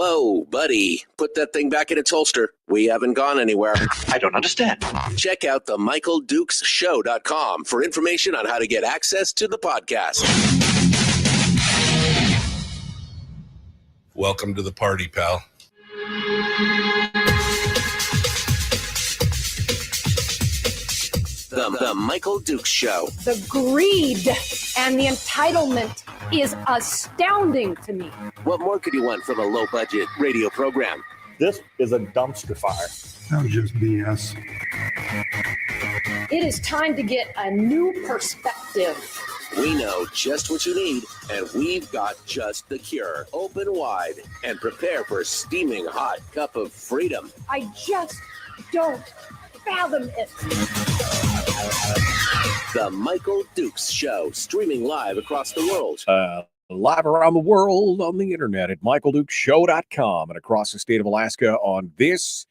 Whoa, buddy. Put that thing back in its holster. We haven't gone anywhere. I don't understand. Check out the MichaelDukesShow.com for information on how to get access to the podcast. Welcome to the party, pal. The Michael Dukes Show. The greed and the entitlement is astounding to me. What more could you want from a low-budget radio program? This is a dumpster fire. That was just BS. It is time to get a new perspective. We know just what you need, and we've got just the cure. Open wide and prepare for a steaming hot cup of freedom. I just don't fathom it. The Michael Dukes Show, streaming live across the world. Live around the world on the internet at MichaelDukesShow.com and across the state of Alaska on this,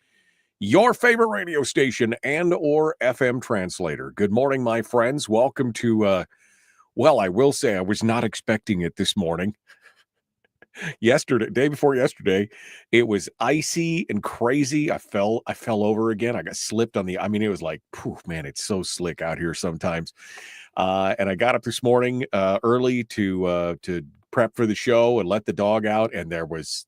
your favorite radio station and or FM translator. Good morning, my friends. Welcome to, well, I will say I was not expecting it this morning. Day before yesterday, it was icy and crazy. I fell over again. I got slipped on it was like, man, it's so slick out here sometimes. And I got up this morning early to prep for the show and let the dog out, and there was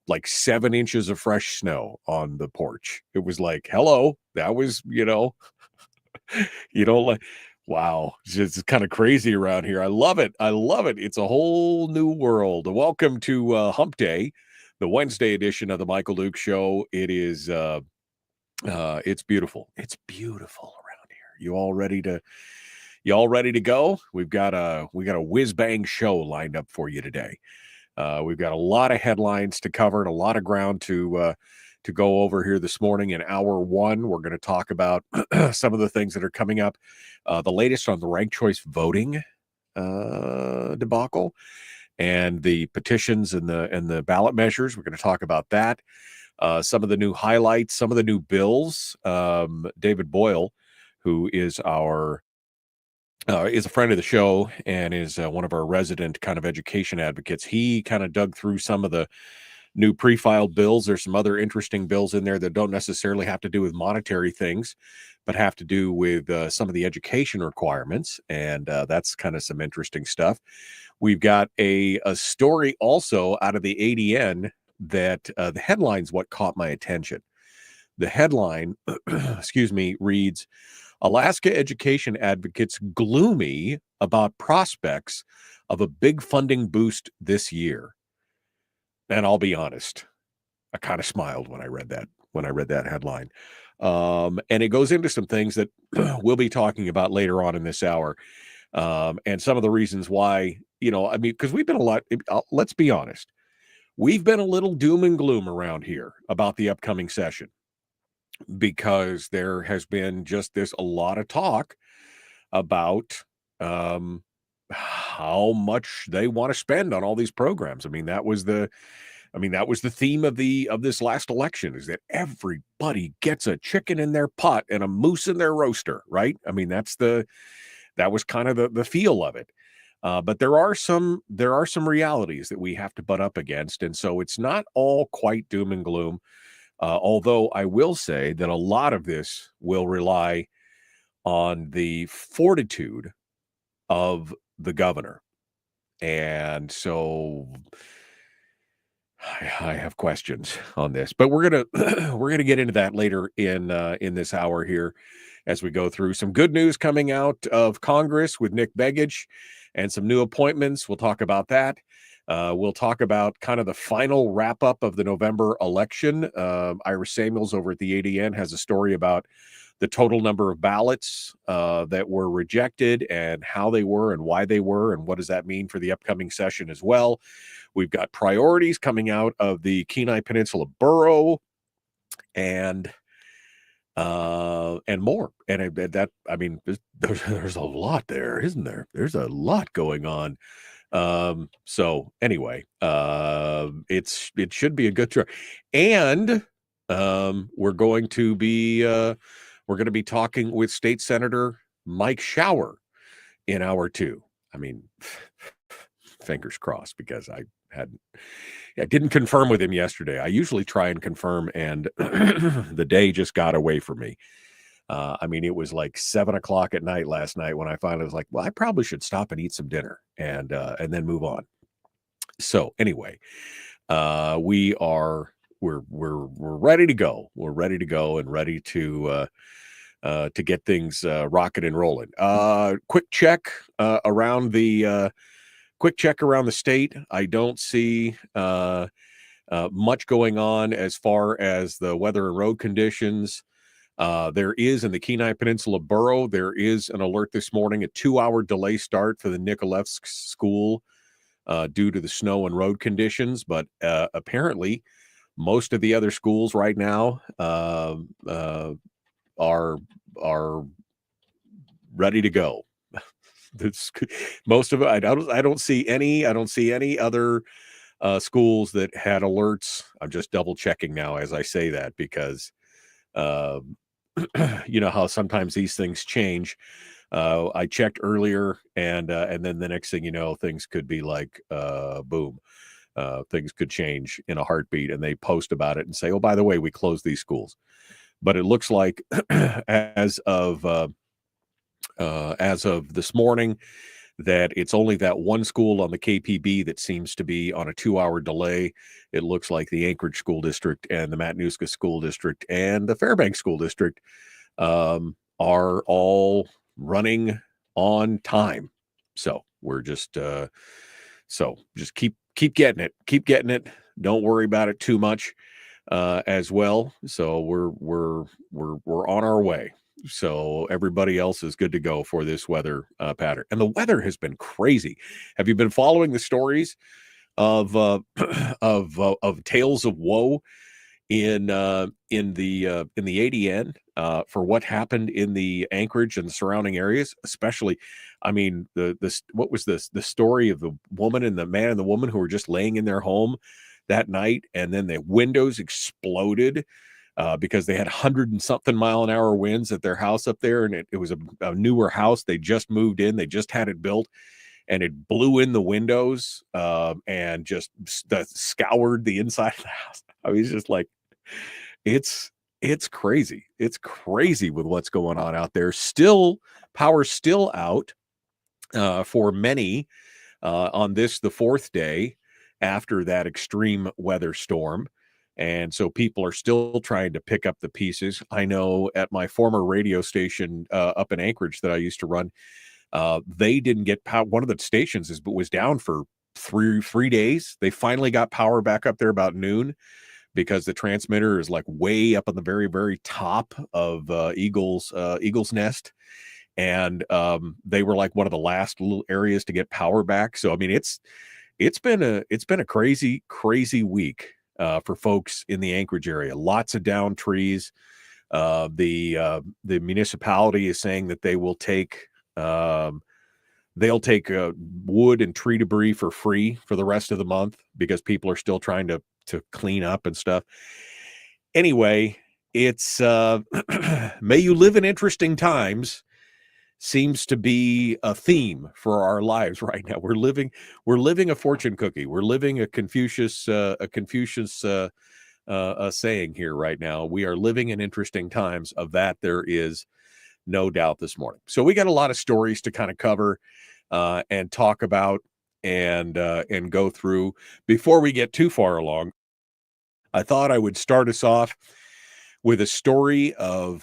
like 7 inches of fresh snow on the porch. It was like, hello, that was, wow, it's kind of crazy around here. I love it. It's a whole new world. Welcome to Hump Day, the Wednesday edition of the Michael Dukes Show. It is, it's beautiful. It's beautiful around here. You all ready to go? We've got a whiz bang show lined up for you today. We've got a lot of headlines to cover and a lot of ground to go over here this morning. In hour one, we're going to talk about some of the things that are coming up. The latest on the ranked choice voting debacle and the petitions and the ballot measures. We're going to talk about that. Some of the new highlights, some of the new bills. David Boyle, who is is a friend of the show and is one of our resident kind of education advocates. He kind of dug through some of the new pre-filed bills. There's some other interesting bills in there that don't necessarily have to do with monetary things, but have to do with some of the education requirements. And that's kind of some interesting stuff. We've got a story also out of the ADN that the headline's what caught my attention. The headline, reads, Alaska education advocates gloomy about prospects of a big funding boost this year. And I'll be honest, I kind of smiled when I read that headline. And it goes into some things that we'll be talking about later on in this hour. And some of the reasons why, because we've been let's be honest, we've been a little doom and gloom around here about the upcoming session, because there has been a lot of talk about how much they want to spend on all these programs. That was the theme of this last election, is that everybody gets a chicken in their pot and a moose in their roaster, right? That was kind of the feel of it. But there are some realities that we have to butt up against, and so it's not all quite doom and gloom. Although I will say that a lot of this will rely on the fortitude of the governor. And so I have questions on this, but we're gonna get into that later in this hour here as we go through some good news coming out of Congress with Nick Begich and some new appointments. We'll talk about that. We'll talk about kind of the final wrap up of the November election. Ira Samuels over at the ADN has a story about the total number of ballots that were rejected and how they were and why they were, and what does that mean for the upcoming session as well. We've got priorities coming out of the Kenai Peninsula Borough and more. And there's a lot there, isn't there? There's a lot going on. So anyway, it should be a good show. And we're going to be talking with State Senator Mike Shower in hour two. Fingers crossed, because I I didn't confirm with him yesterday. I usually try and confirm, and the day just got away from me. I mean, it was like 7 o'clock at night last night when I finally was like, well, I probably should stop and eat some dinner and then move on. So anyway, we're ready to go. We're ready to go and ready to get things rocking and rolling. Quick check around the state. I don't see much going on as far as the weather and road conditions. There is in the Kenai Peninsula Borough, there is an alert this morning, a 2-hour delay start for the Nikolevsk school due to the snow and road conditions. But apparently, most of the other schools right now are ready to go. Most of it, I don't see any other schools that had alerts. I'm just double checking now as I say that because you know how sometimes these things change. I checked earlier, and then the next thing you know, things could be like boom. Things could change in a heartbeat, and they post about it and say, "Oh, by the way, we closed these schools." But it looks like as of this morning, that it's only that one school on the KPB that seems to be on a 2-hour delay. It looks like the Anchorage School District and the Matanuska School District and the Fairbanks School District are all running on time. So we're just keep getting it. Keep getting it. Don't worry about it too much as well. So we're on our way. So everybody else is good to go for this weather pattern. And the weather has been crazy. Have you been following the stories of of tales of woe in the ADN for what happened in the Anchorage and the surrounding areas? Especially, I mean, what was this? The story of the woman and the man and the woman who were just laying in their home that night, and then the windows exploded. Because they had 100-and-something-mile-an-hour winds at their house up there, and it was a newer house. They just moved in. They just had it built, and it blew in the windows and just scoured the inside of the house. I was just like, it's crazy. It's crazy with what's going on out there. Power's still out for many on this, the fourth day after that extreme weather storm. And so people are still trying to pick up the pieces. I know at my former radio station up in Anchorage that I used to run, they didn't get power. One of the stations was down for three days. They finally got power back up there about noon because the transmitter is like way up on the very, very top of Eagle's Nest. And they were like one of the last little areas to get power back. So, I mean, it's been a crazy, crazy week. For folks in the Anchorage area, lots of downed trees. The municipality is saying that they'll take wood and tree debris for free for the rest of the month because people are still trying to clean up and stuff. Anyway, it's may you live in interesting times seems to be a theme for our lives right now. We're living a fortune cookie. We're living a Confucius saying here right now. We are living in interesting times. Of that, there is no doubt this morning. So we got a lot of stories to kind of cover and talk about and go through. Before we get too far along, I thought I would start us off with a story of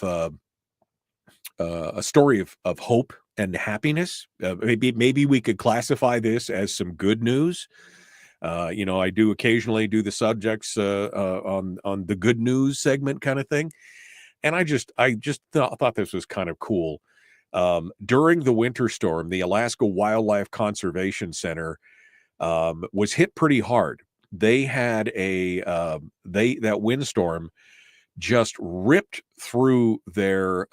hope and happiness. Maybe we could classify this as some good news. I do occasionally do the subjects on the good news segment kind of thing, and I just thought this was kind of cool. During the winter storm, the Alaska Wildlife Conservation Center was hit pretty hard. They had that windstorm just ripped through their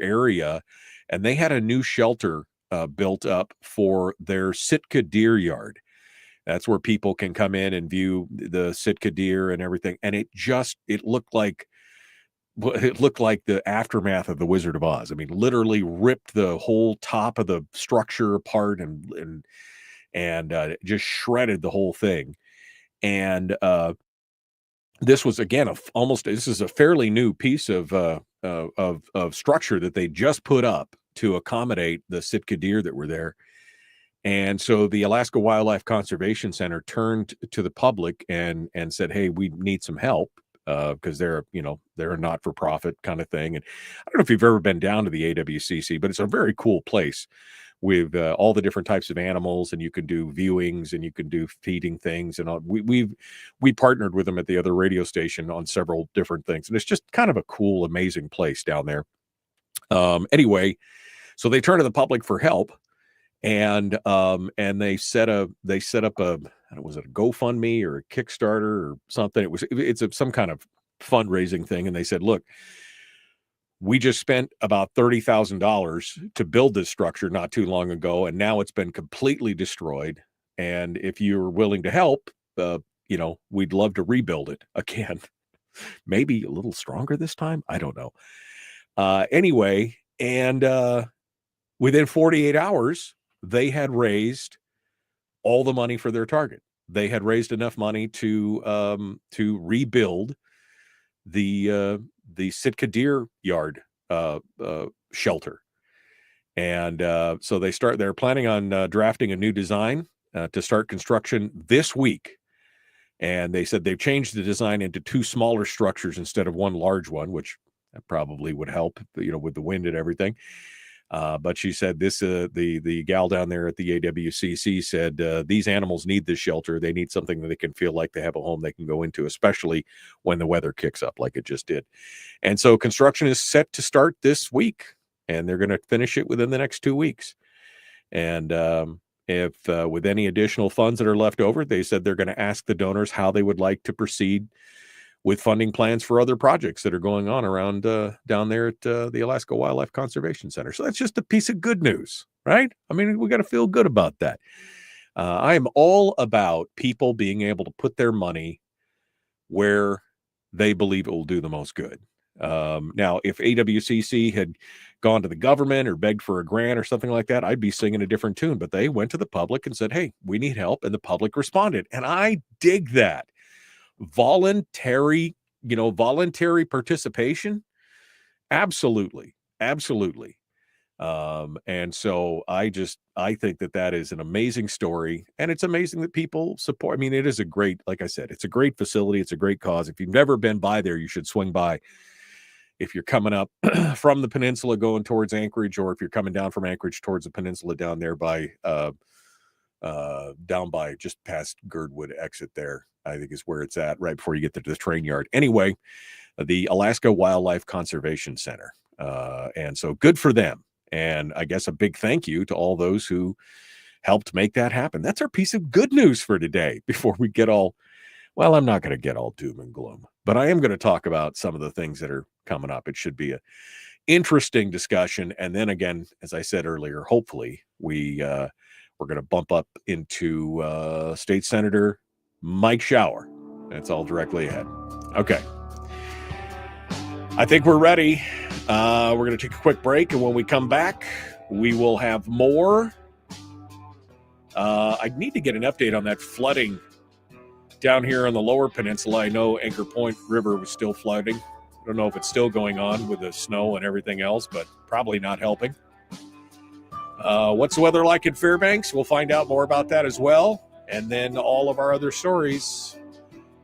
area, and they had a new shelter built up for their Sitka deer yard. That's where people can come in and view the Sitka deer and everything. And it looked like the aftermath of the Wizard of Oz. I mean, literally ripped the whole top of the structure apart and and just shredded the whole thing. And this was again this is a fairly new piece of structure that they just put up to accommodate the Sitka deer that were there. And so the Alaska Wildlife Conservation Center turned to the public and said, "Hey, we need some help," because they're a not-for-profit kind of thing. And I don't know if you've ever been down to the AWCC, but it's a very cool place with all the different types of animals, and you can do viewings and you can do feeding things. And all. We partnered with them at the other radio station on several different things, and it's just kind of a cool, amazing place down there. Anyway, so they turned to the public for help. And they set up a, I don't know, was it a GoFundMe or a Kickstarter or something? It's some kind of fundraising thing. And they said, look, we just spent about $30,000 to build this structure not too long ago, and now it's been completely destroyed. And if you're willing to help, we'd love to rebuild it again. Maybe a little stronger this time. I don't know. Anyway, and within 48 hours, they had raised all the money for their target. They had raised enough money to rebuild the Sitka deer yard shelter. And so they're planning on drafting a new design to start construction this week. And they said they've changed the design into 2 smaller structures instead of 1 large one, which probably would help, with the wind and everything. But she said the gal down there at the AWCC said these animals need this shelter. They need something that they can feel like they have a home they can go into, especially when the weather kicks up like it just did. And so construction is set to start this week, and they're going to finish it within the next 2 weeks. And if with any additional funds that are left over, they said they're going to ask the donors how they would like to proceed with funding plans for other projects that are going on around down there at the Alaska Wildlife Conservation Center. So that's just a piece of good news, right? I mean, we got to feel good about that. I am all about people being able to put their money where they believe it will do the most good. Now, if AWCC had gone to the government or begged for a grant or something like that, I'd be singing a different tune. But they went to the public and said, "Hey, we need help," and the public responded. And I dig that. Voluntary participation. Absolutely. And so I think that is an amazing story, and it's amazing that people support. I mean, it is like I said, it's a great facility. It's a great cause. If you've never been by there, you should swing by. If you're coming up from the peninsula going towards Anchorage, or if you're coming down from Anchorage towards the peninsula down there down by just past Girdwood exit there, I think is where it's at, right before you get to the train yard. Anyway, the Alaska Wildlife Conservation Center. And so good for them. And I guess a big thank you to all those who helped make that happen. That's our piece of good news for today before we get I'm not going to get all doom and gloom, but I am going to talk about some of the things that are coming up. It should be an interesting discussion. And then again, as I said earlier, hopefully we're going to bump up into State Senator Mike Shower. That's all directly ahead. Okay. I think we're ready. We're going to take a quick break, and when we come back, we will have more. I need to get an update on that flooding down here on the lower peninsula. I know Anchor Point River was still flooding. I don't know if it's still going on with the snow and everything else, but probably not helping. What's the weather like in Fairbanks? We'll find out more about that as well. And then all of our other stories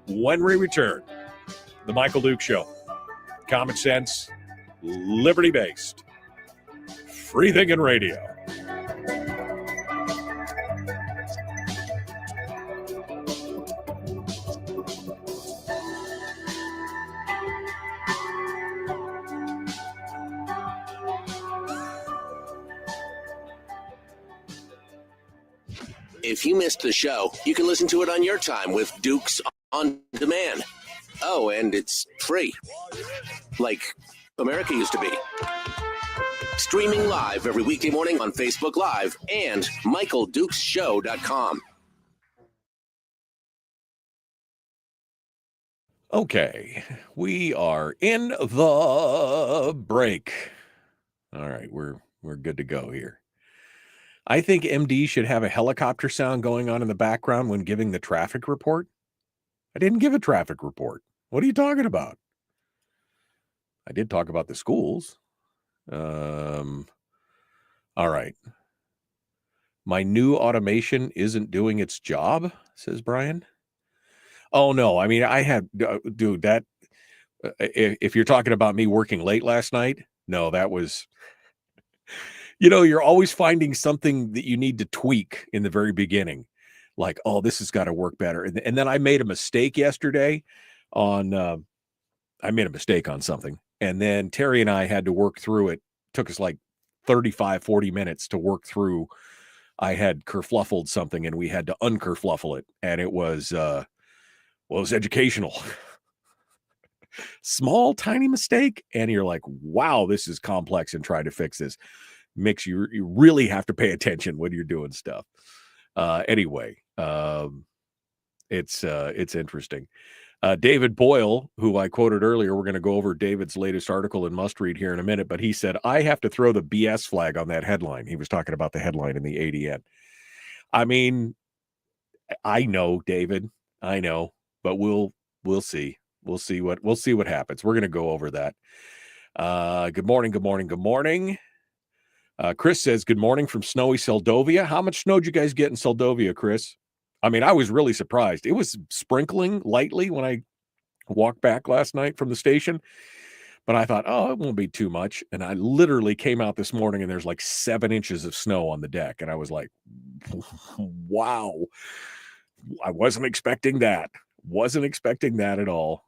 when we return. The Michael Duke Show. Common sense, liberty-based, free-thinking radio. If you missed the show, you can listen to it on your time with Dukes on Demand. Oh, and it's free. Like America used to be. Streaming live every weekday morning on Facebook Live and MichaelDukesShow.com. Okay, we are in the break. All right, we're good to go here. I think MD should have a helicopter sound going on in the background when giving the traffic report. I didn't give a traffic report. What are you talking about? I did talk about the schools. All right. My new automation isn't doing its job, says Brian. Oh, no. I mean, I had, dude, that, if you're talking about me working late last night, no, that was, you're always finding something that you need to tweak in the very beginning. Like, oh, this has got to work better. And then I made a mistake yesterday on, I made a mistake on something. And then Terry and I had to work through it. Took us like 35, 40 minutes to work through. I had kerfluffled something and we had to unkerfluffle it. And it was, it was educational. Small, tiny mistake. And you're like, wow, this is complex and try to fix this. Makes you really have to pay attention when you're doing stuff. Anyway, it's interesting. David Boyle, who I quoted earlier, we're going to go over David's latest article in Must Read here in a minute, but he said, I have to throw the BS flag on that headline. He was talking about the headline in the ADN. I mean, I know, David, I know, but we'll see. We'll see what happens. We're going to go over that. Good morning. Chris says, good morning from snowy Seldovia. How much snow did you guys get in Seldovia, Chris? I mean, I was really surprised. It was sprinkling lightly when I walked back last night from the station, but I thought, oh, it won't be too much. And I literally came out this morning and there's like 7 inches of snow on the deck. And I was like, wow, I wasn't expecting that. Wasn't expecting that at all.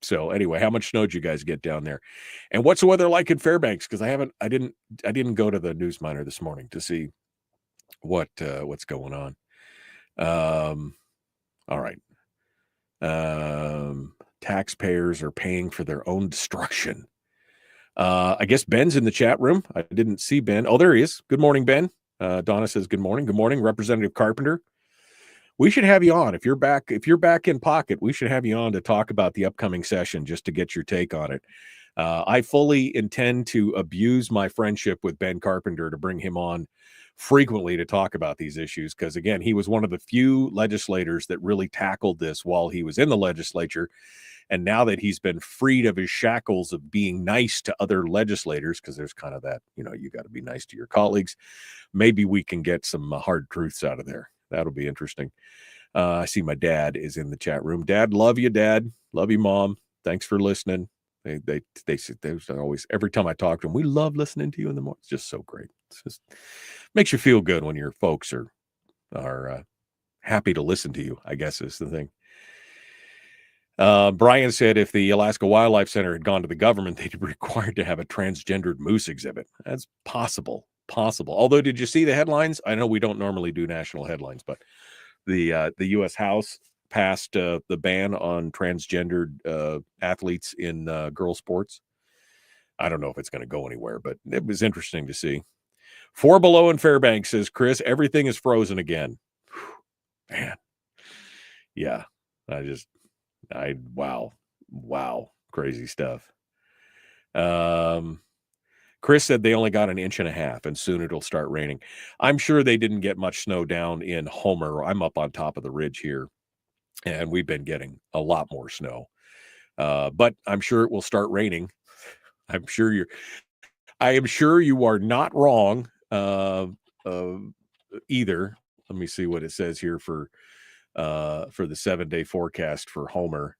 So anyway, how much snow did you guys get down there? And what's the weather like in Fairbanks? Because I didn't go to the News Miner this morning to see what's going on. All right. Taxpayers are paying for their own destruction. I guess Ben's in the chat room. I didn't see Ben. Oh, there he is. Good morning, Ben. Donna says good morning. Good morning, Representative Carpenter. We should have you on. If you're back in pocket, we should have you on to talk about the upcoming session just to get your take on it. I fully intend to abuse my friendship with Ben Carpenter to bring him on frequently to talk about these issues, because again, he was one of the few legislators that really tackled this while he was in the legislature. And now that he's been freed of his shackles of being nice to other legislators, because there's kind of that, you got to be nice to your colleagues, maybe we can get some hard truths out of there. That'll be interesting. I see my dad is in the chat room. Dad, love you, Dad. Love you, Mom. Thanks for listening. They always, every time I talk to them, we love listening to you in the morning. It's just so great. It's just makes you feel good when your folks are happy to listen to you, I guess is the thing. Brian said if the Alaska Wildlife Center had gone to the government, they'd be required to have a transgendered moose exhibit. That's possible. Although, did you see the headlines? I know we don't normally do national headlines, but the U.S. House passed the ban on transgendered athletes in girl sports. I don't know if it's going to go anywhere, but it was interesting to see. 4 Below in Fairbanks says, Chris, everything is frozen again. Whew, man. Yeah. Wow. Crazy stuff. Chris said they only got 1.5 inches and soon it'll start raining. I'm sure they didn't get much snow down in Homer. I'm up on top of the ridge here, and we've been getting a lot more snow. But I'm sure it will start raining. I am sure you are not wrong either. Let me see what it says here for the 7-day forecast for Homer.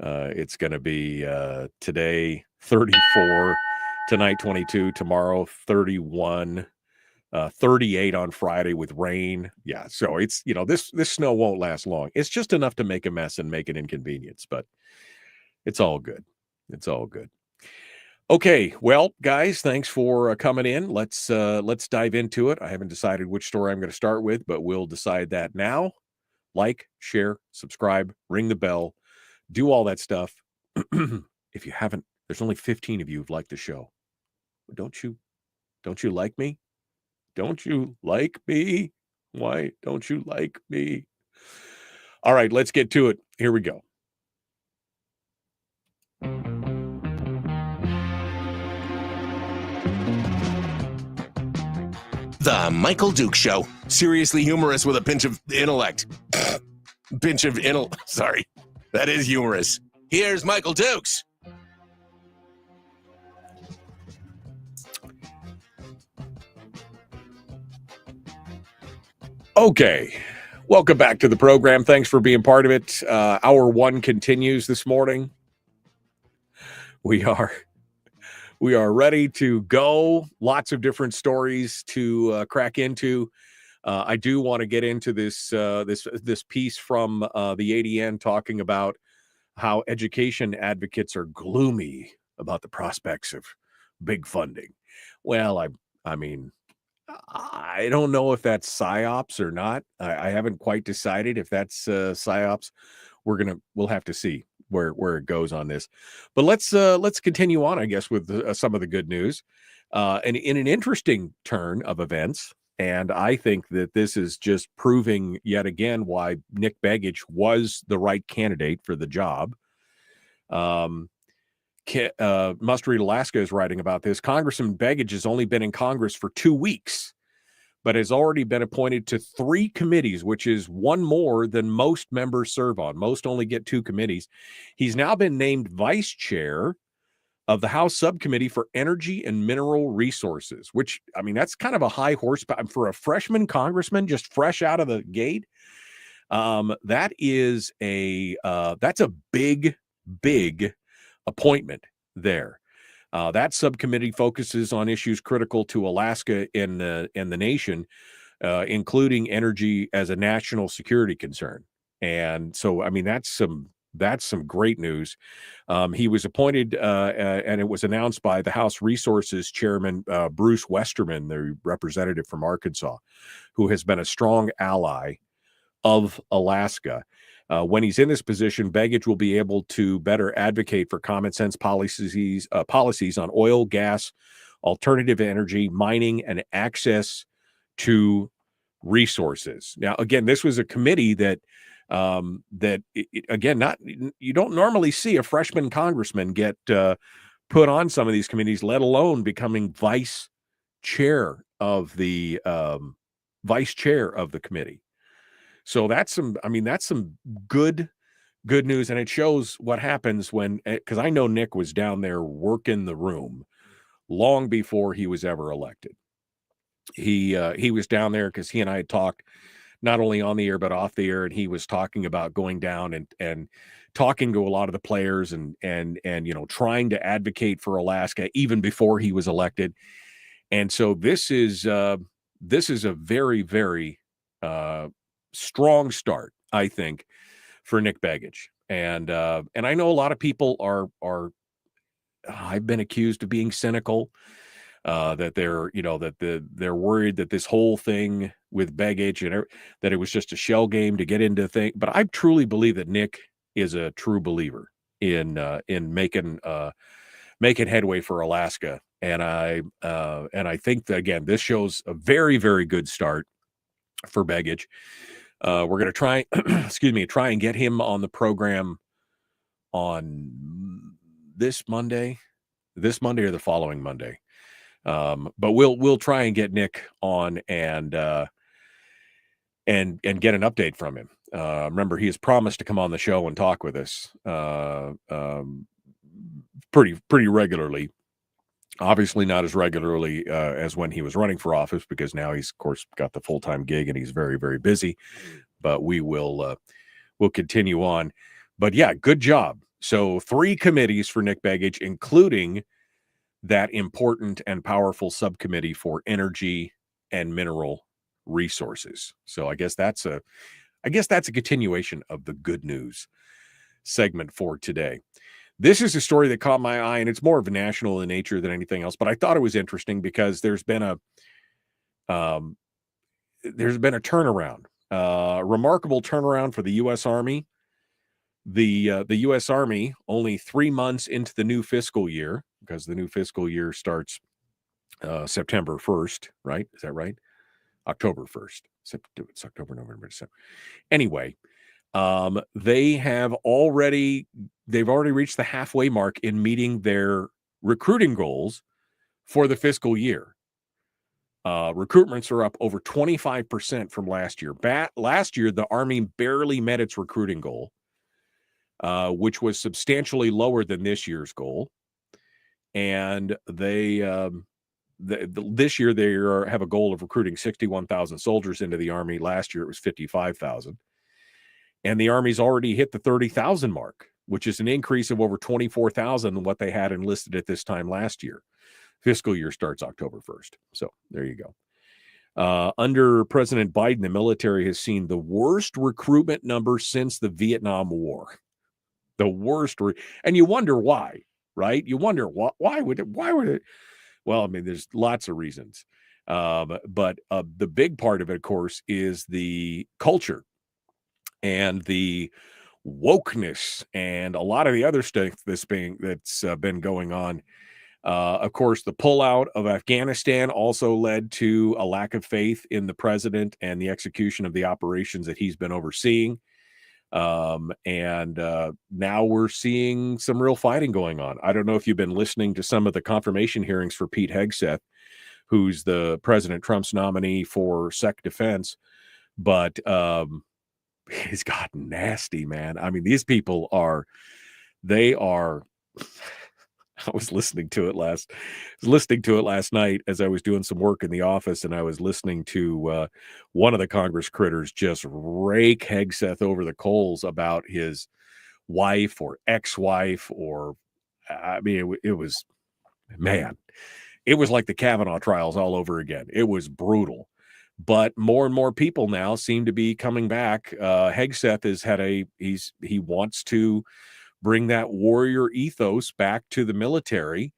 It's going to be today 34, tonight 22, tomorrow 31, 38 on Friday with rain. Yeah, so it's this snow won't last long. It's just enough to make a mess and make an inconvenience, but it's all good. It's all good. Okay, well, guys, thanks for coming in. Let's dive into it. I haven't decided which story I'm going to start with, but we'll decide that now. Like, share, subscribe, ring the bell. Do all that stuff. If you haven't, there's only 15 of you who've liked the show. Don't you like me? Don't you like me? Why don't you like me? All right, let's get to it. Here we go. The Michael Duke Show. Seriously humorous with a pinch of intellect. Sorry. That is humorous. Here's Michael Dukes. Okay. Welcome back to the program. Thanks for being part of it. Hour one continues this morning. We are ready to go. Lots of different stories to crack into. I do want to get into this piece from the ADN talking about how education advocates are gloomy about the prospects of big funding. Well, I mean, I don't know if that's psyops or not. I haven't quite decided if that's psyops. We'll have to see where it goes on this. But let's continue on, I guess, with some of the good news. And in an interesting turn of events, and I think that this is just proving yet again why Nick Begich was the right candidate for the job. Must Read Alaska is writing about this. Congressman Begich has only been in Congress for 2 weeks, but has already been appointed to 3 committees, which is one more than most members serve on. Most only get 2 committees. He's now been named vice chair of the House Subcommittee for Energy and Mineral Resources, which, I mean, that's kind of a high horsepower for a freshman congressman just fresh out of the gate. That's a big appointment there. That subcommittee focuses on issues critical to Alaska and the nation, including energy as a national security concern. And so, I mean, that's some great news. He was appointed, and it was announced by the House Resources Chairman, Bruce Westerman, the representative from Arkansas, who has been a strong ally of Alaska. When he's in this position, Begich will be able to better advocate for common sense policies on oil, gas, alternative energy, mining, and access to resources. Now, again, this was a committee that you don't normally see a freshman congressman get put on some of these committees, let alone becoming vice chair of the committee. So that's some good news, and it shows what happens when, because I know Nick was down there working the room long before he was ever elected. He was down there because he and I had talked not only on the air but off the air, and he was talking about going down and talking to a lot of the players and trying to advocate for Alaska even before he was elected. And so this is a very, very strong start, I think, for Nick Begich. And I know a lot of people are I've been accused of being cynical, that they're worried that this whole thing with Begich and that it was just a shell game to get into thing. But I truly believe that Nick is a true believer in making headway for Alaska. And I think that, again, this shows a very, very good start for Begich. We're going to try and get him on the program on this Monday or the following Monday. But we'll try and get Nick on and get an update from him. Remember, he has promised to come on the show and talk with us pretty regularly. Obviously not as regularly as when he was running for office, because now he's, of course, got the full-time gig and he's very, very busy. But we'll continue on. But yeah, good job. So 3 committees for Nick Begich, including that important and powerful subcommittee for energy and mineral resources. So I guess that's a continuation of the good news segment for today. This is a story that caught my eye, and it's more of a national in nature than anything else, but I thought it was interesting because there's been a turnaround, remarkable turnaround for the U.S. Army. The U.S. Army, only 3 months into the new fiscal year, because the new fiscal year starts September 1st, right? Is that right? October 1st. It's October, November, December. Anyway, they've already reached the halfway mark in meeting their recruiting goals for the fiscal year. Recruitments are up over 25% from last year. Last year, the Army barely met its recruiting goal, which was substantially lower than this year's goal. And they this year they have a goal of recruiting 61,000 soldiers into the Army. Last year it was 55,000. And the Army's already hit the 30,000 mark, which is an increase of over 24,000 than what they had enlisted at this time last year. Fiscal year starts October 1st. So there you go. Under President Biden, the military has seen the worst recruitment numbers since the Vietnam War. The worst. And you wonder why, right? You wonder why would it? Well, I mean, there's lots of reasons. But the big part of it, of course, is the culture and the wokeness and a lot of the other stuff that's been going on. Of course, the pullout of Afghanistan also led to a lack of faith in the president and the execution of the operations that he's been overseeing. And now we're seeing some real fighting going on. I don't know if you've been listening to some of the confirmation hearings for Pete Hegseth, who's the President Trump's nominee for Sec Defense, but he's gotten nasty, man. I mean, these people are. I was listening to it last night as I was doing some work in the office, and I was listening to one of the Congress critters just rake Hegseth over the coals about his wife or ex-wife, or I mean, it was, man, it was like the Kavanaugh trials all over again. It was brutal. But more and more people now seem to be coming back. Hegseth has had he wants to bring that warrior ethos back to the military,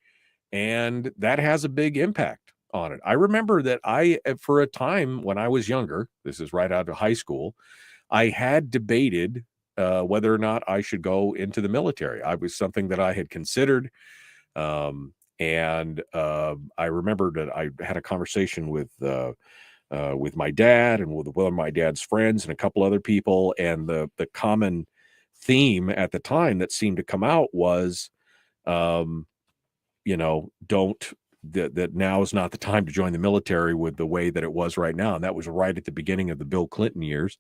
and that has a big impact on it. I remember that for a time when I was younger, this is right out of high school, I had debated whether or not I should go into the military. I was something that I had considered. And I remember that I had a conversation with my dad and with one of my dad's friends and a couple other people, and the common theme at the time that seemed to come out was, that now is not the time to join the military with the way that it was right now. And that was right at the beginning of the Bill Clinton years.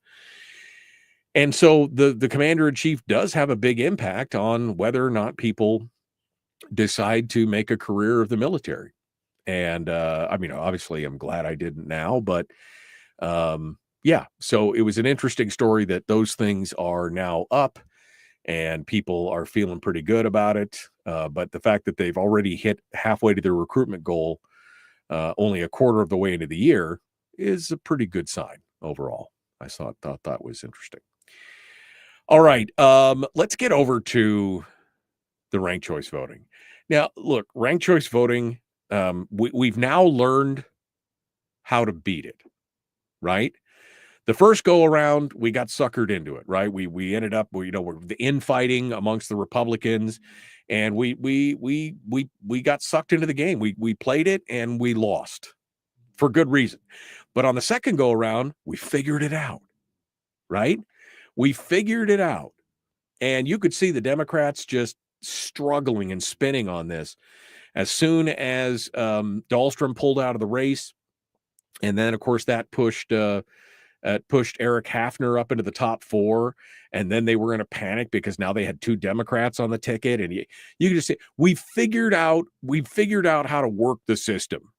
And so the commander-in-chief does have a big impact on whether or not people decide to make a career of the military. And I mean, obviously I'm glad I didn't now, but yeah, so it was an interesting story that those things are now up and people are feeling pretty good about it. But the fact that they've already hit halfway to their recruitment goal, only a quarter of the way into the year, is a pretty good sign overall. I thought that was interesting. All right, let's get over to the ranked choice voting. Now, look, ranked choice voting, we've now learned how to beat it, right? The first go around, we got suckered into it, right? We ended up, we're the infighting amongst the Republicans, and we got sucked into the game. We played it and we lost for good reason. But on the second go around, we figured it out, right? We figured it out, and you could see the Democrats just struggling and spinning on this as soon as Dahlstrom pulled out of the race, and then of course that pushed Eric Hafner up into the top 4, and then they were in a panic because now they had 2 Democrats on the ticket, and you can just say we figured out how to work the system,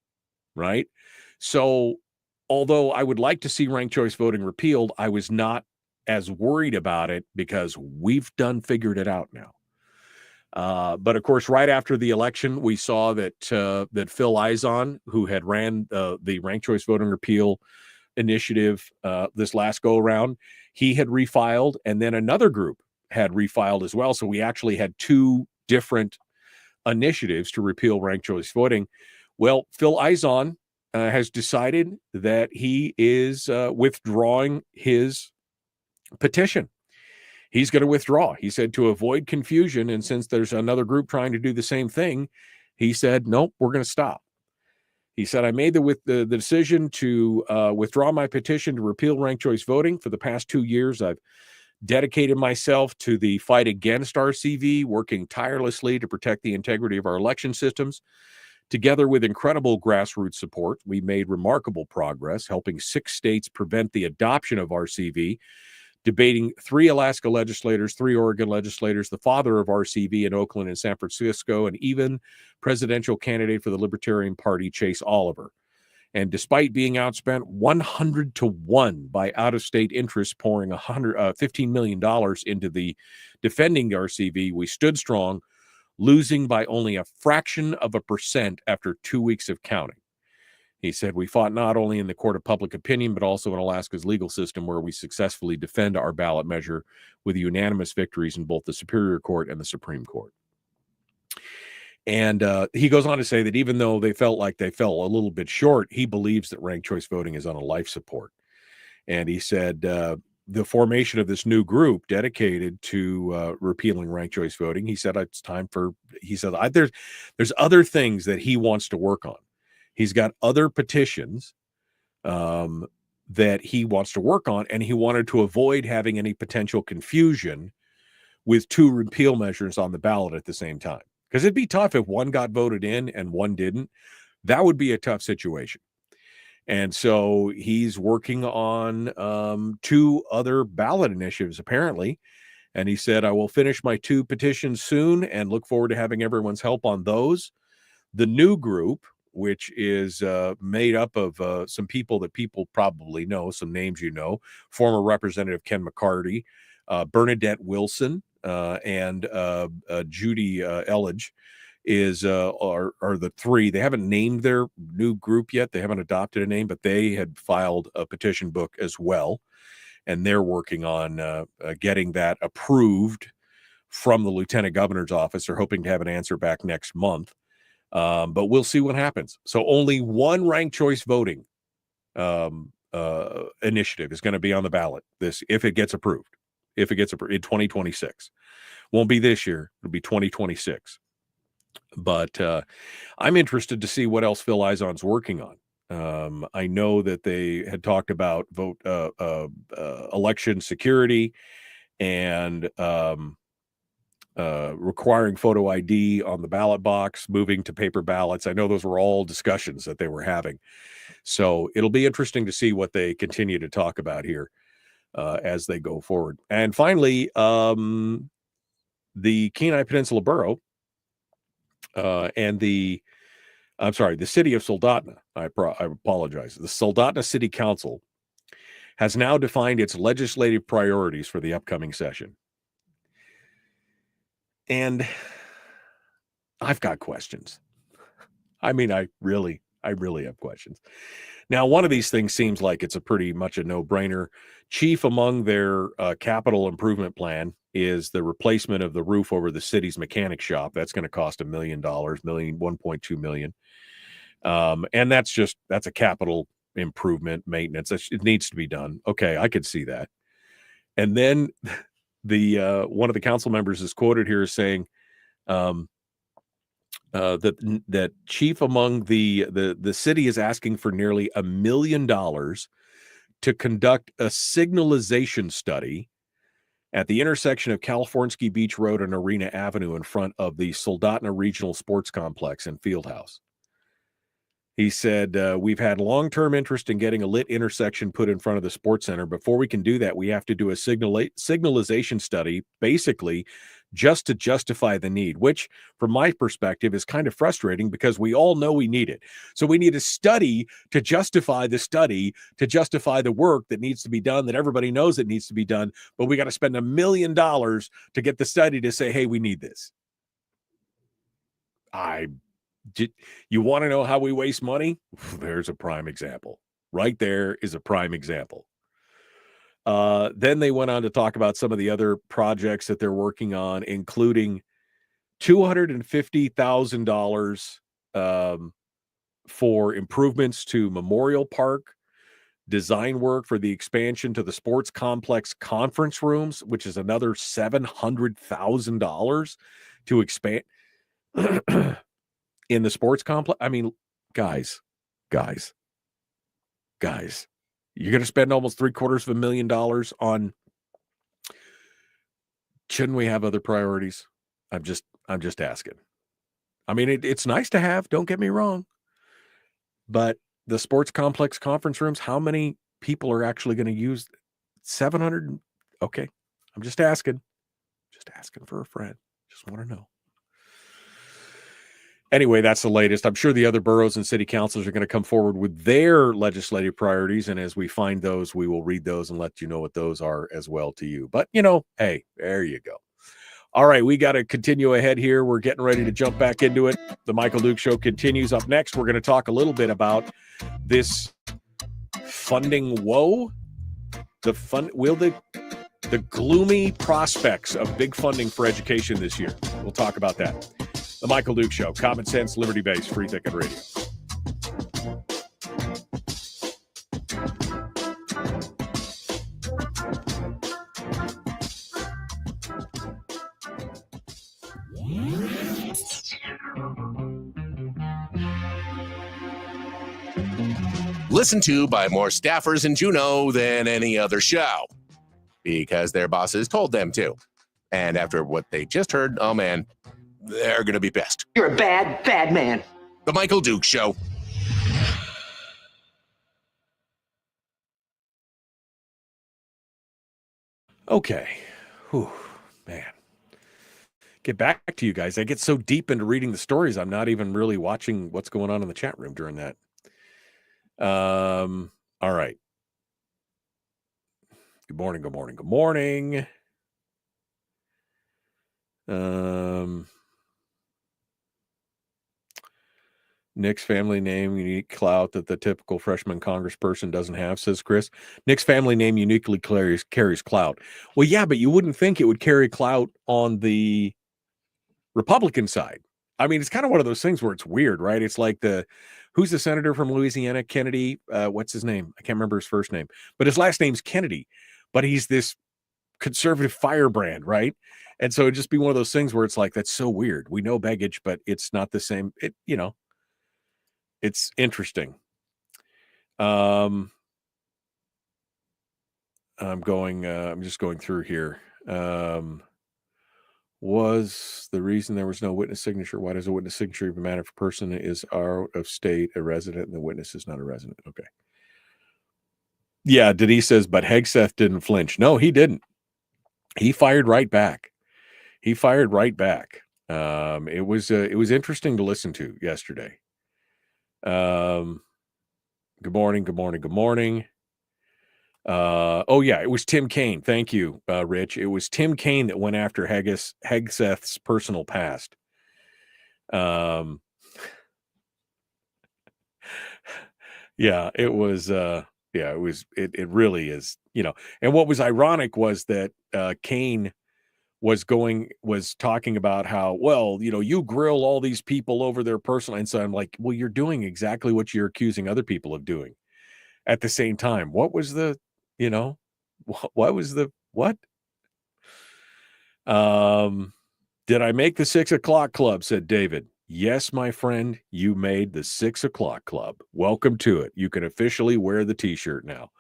right? So although I would like to see ranked choice voting repealed, I was not as worried about it because we've figured it out now. But of course, right after the election, we saw that Phil Izon, who had ran the ranked choice voting repeal initiative this last go around, he had refiled, and then another group had refiled as well. So we actually had 2 different initiatives to repeal ranked choice voting. Well, Phil Izon has decided that he is withdrawing his petition. He's going to withdraw. He said to avoid confusion, and since there's another group trying to do the same thing, he said, nope, we're going to stop. He said, I made the decision to withdraw my petition to repeal ranked choice voting. For the past 2 years, I've dedicated myself to the fight against RCV, working tirelessly to protect the integrity of our election systems. Together with incredible grassroots support, we made remarkable progress, helping 6 states prevent the adoption of RCV, debating 3 Alaska legislators, 3 Oregon legislators, the father of RCV in Oakland and San Francisco, and even presidential candidate for the Libertarian Party, Chase Oliver. And despite being outspent 100-1 by out-of-state interests pouring $15 million into the defending RCV, we stood strong, losing by only a fraction of a percent after 2 weeks of counting. He said, we fought not only in the court of public opinion, but also in Alaska's legal system, where we successfully defend our ballot measure with unanimous victories in both the Superior Court and the Supreme Court. And he goes on to say that even though they felt like they fell a little bit short, he believes that ranked choice voting is on a life support. And he said, the formation of this new group dedicated to repealing ranked choice voting, he said it's time for, he said, there's other things that he wants to work on. He's got other petitions that he wants to work on, and he wanted to avoid having any potential confusion with 2 repeal measures on the ballot at the same time. Because it'd be tough if one got voted in and one didn't. That would be a tough situation. And so he's working on 2 other ballot initiatives, apparently. And he said, I will finish my 2 petitions soon and look forward to having everyone's help on those. The new group, which is made up of some people that people probably know, some names you know, former Representative Ken McCarty, Bernadette Wilson, and Judy AKLEG, are the 3. They haven't named their new group yet. They haven't adopted a name, but they had filed a petition book as well, and they're working on getting that approved from the Lieutenant Governor's office. They're hoping to have an answer back next month, but we'll see what happens. So only one ranked choice voting initiative is going to be on the ballot if it gets approved. If it gets approved in 2026, won't be this year. It'll be 2026. But I'm interested to see what else Phil Izon's working on. I know that they had talked about election security and requiring photo ID on the ballot box, moving to paper ballots. I know those were all discussions that they were having. So it'll be interesting to see what they continue to talk about here as they go forward. And finally, the Kenai Peninsula Borough and the city of Soldotna, I apologize. The Soldotna City Council has now defined its legislative priorities for the upcoming session. And I've got questions. I mean, I really have questions. Now, one of these things seems like it's a pretty much a no-brainer. Chief among their capital improvement plan is the replacement of the roof over the city's mechanic shop. That's going to cost $1 million, $1.2 million. And that's a capital improvement, maintenance. It needs to be done. Okay, I could see that. And then the one of the council members is quoted here as saying that chief among the city is asking for nearly $1 million to conduct a signalization study at the intersection of California Beach Road and Arena Avenue in front of the Soldotna Regional Sports Complex and Fieldhouse. He said, we've had long-term interest in getting a lit intersection put in front of the sports center. Before we can do that, we have to do a signalization study, basically just to justify the need, which from my perspective is kind of frustrating because we all know we need it. So we need a study to justify the work that needs to be done, that everybody knows it needs to be done, but we got to spend $1 million to get the study to say, hey, we need this. You want to know how we waste money? There's a prime example. Right there is a prime example. Then they went on to talk about some of the other projects that they're working on, including $250,000 for improvements to Memorial Park, design work for the expansion to the sports complex conference rooms, which is another $700,000 to expand in the sports complex. I mean, guys, you're going to spend almost $750,000 on. Shouldn't we have other priorities? I'm just asking. I mean, it's nice to have, don't get me wrong. But the sports complex conference rooms, how many people are actually going to use 700? Okay. I'm just asking for a friend. Just want to know. Anyway, that's the latest. I'm sure the other boroughs and city councils are going to come forward with their legislative priorities. And as we find those, we will read those and let you know what those are as well to you. But, hey, there you go. All right, we got to continue ahead here. We're getting ready to jump back into it. The Michael Duke Show continues. Up next, we're going to talk a little bit about this funding woe. The gloomy prospects of big funding for education this year. We'll talk about that. The Michael Duke Show, common sense, liberty-based, free thinking radio. Listened to by more staffers in Juneau than any other show because their bosses told them to. And after what they just heard, oh man, they're going to be pissed. You're a bad, bad man. The Michael Duke Show. Okay. Whew, man. Get back to you guys. I get so deep into reading the stories, I'm not even really watching what's going on in the chat room during that. All right. Good morning, good morning, good morning. Nick's family name, unique clout that the typical freshman congressperson doesn't have, says Chris. Nick's family name uniquely carries clout. Well, yeah, but you wouldn't think it would carry clout on the Republican side. I mean, it's kind of one of those things where it's weird, right? It's like who's the senator from Louisiana? Kennedy. What's his name? I can't remember his first name, but his last name's Kennedy. But he's this conservative firebrand, right? And so it'd just be one of those things where it's like, that's so weird. We know Begich, but it's not the same. It's interesting. I'm just going through here. Was the reason there was no witness signature? Why does a witness signature even matter if a person is out of state, a resident, and the witness is not a resident? Okay. Yeah, Denise says, but Hegseth didn't flinch. No, he didn't. He fired right back. It was interesting to listen to yesterday. Good morning. Oh yeah, it was Tim Kaine. Thank you, Rich. It was Tim Kaine that went after Hegseth's personal past. Yeah, it was. It really is. And what was ironic was that Kaine was talking about how, well, you grill all these people over their personal. And so I'm like, well, you're doing exactly what you're accusing other people of doing at the same time. What was the, what was the, what? Did I make the 6 o'clock club? Said David. Yes, my friend, you made the 6 o'clock club. Welcome to it. You can officially wear the t-shirt now,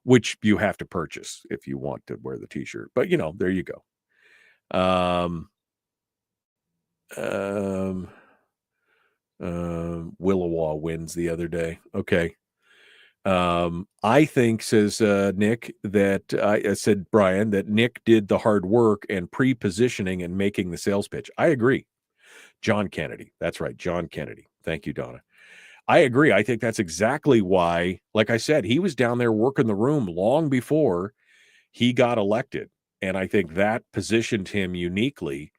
which you have to purchase if you want to wear the t-shirt. But there you go. Willowa wins the other day. Okay. I think, says Nick, that I said, Brian, that Nick did the hard work and pre-positioning and making the sales pitch. I agree. John Kennedy. That's right. John Kennedy. Thank you, Donna. I agree. I think that's exactly why, like I said, he was down there working the room long before he got elected. And I think that positioned him uniquely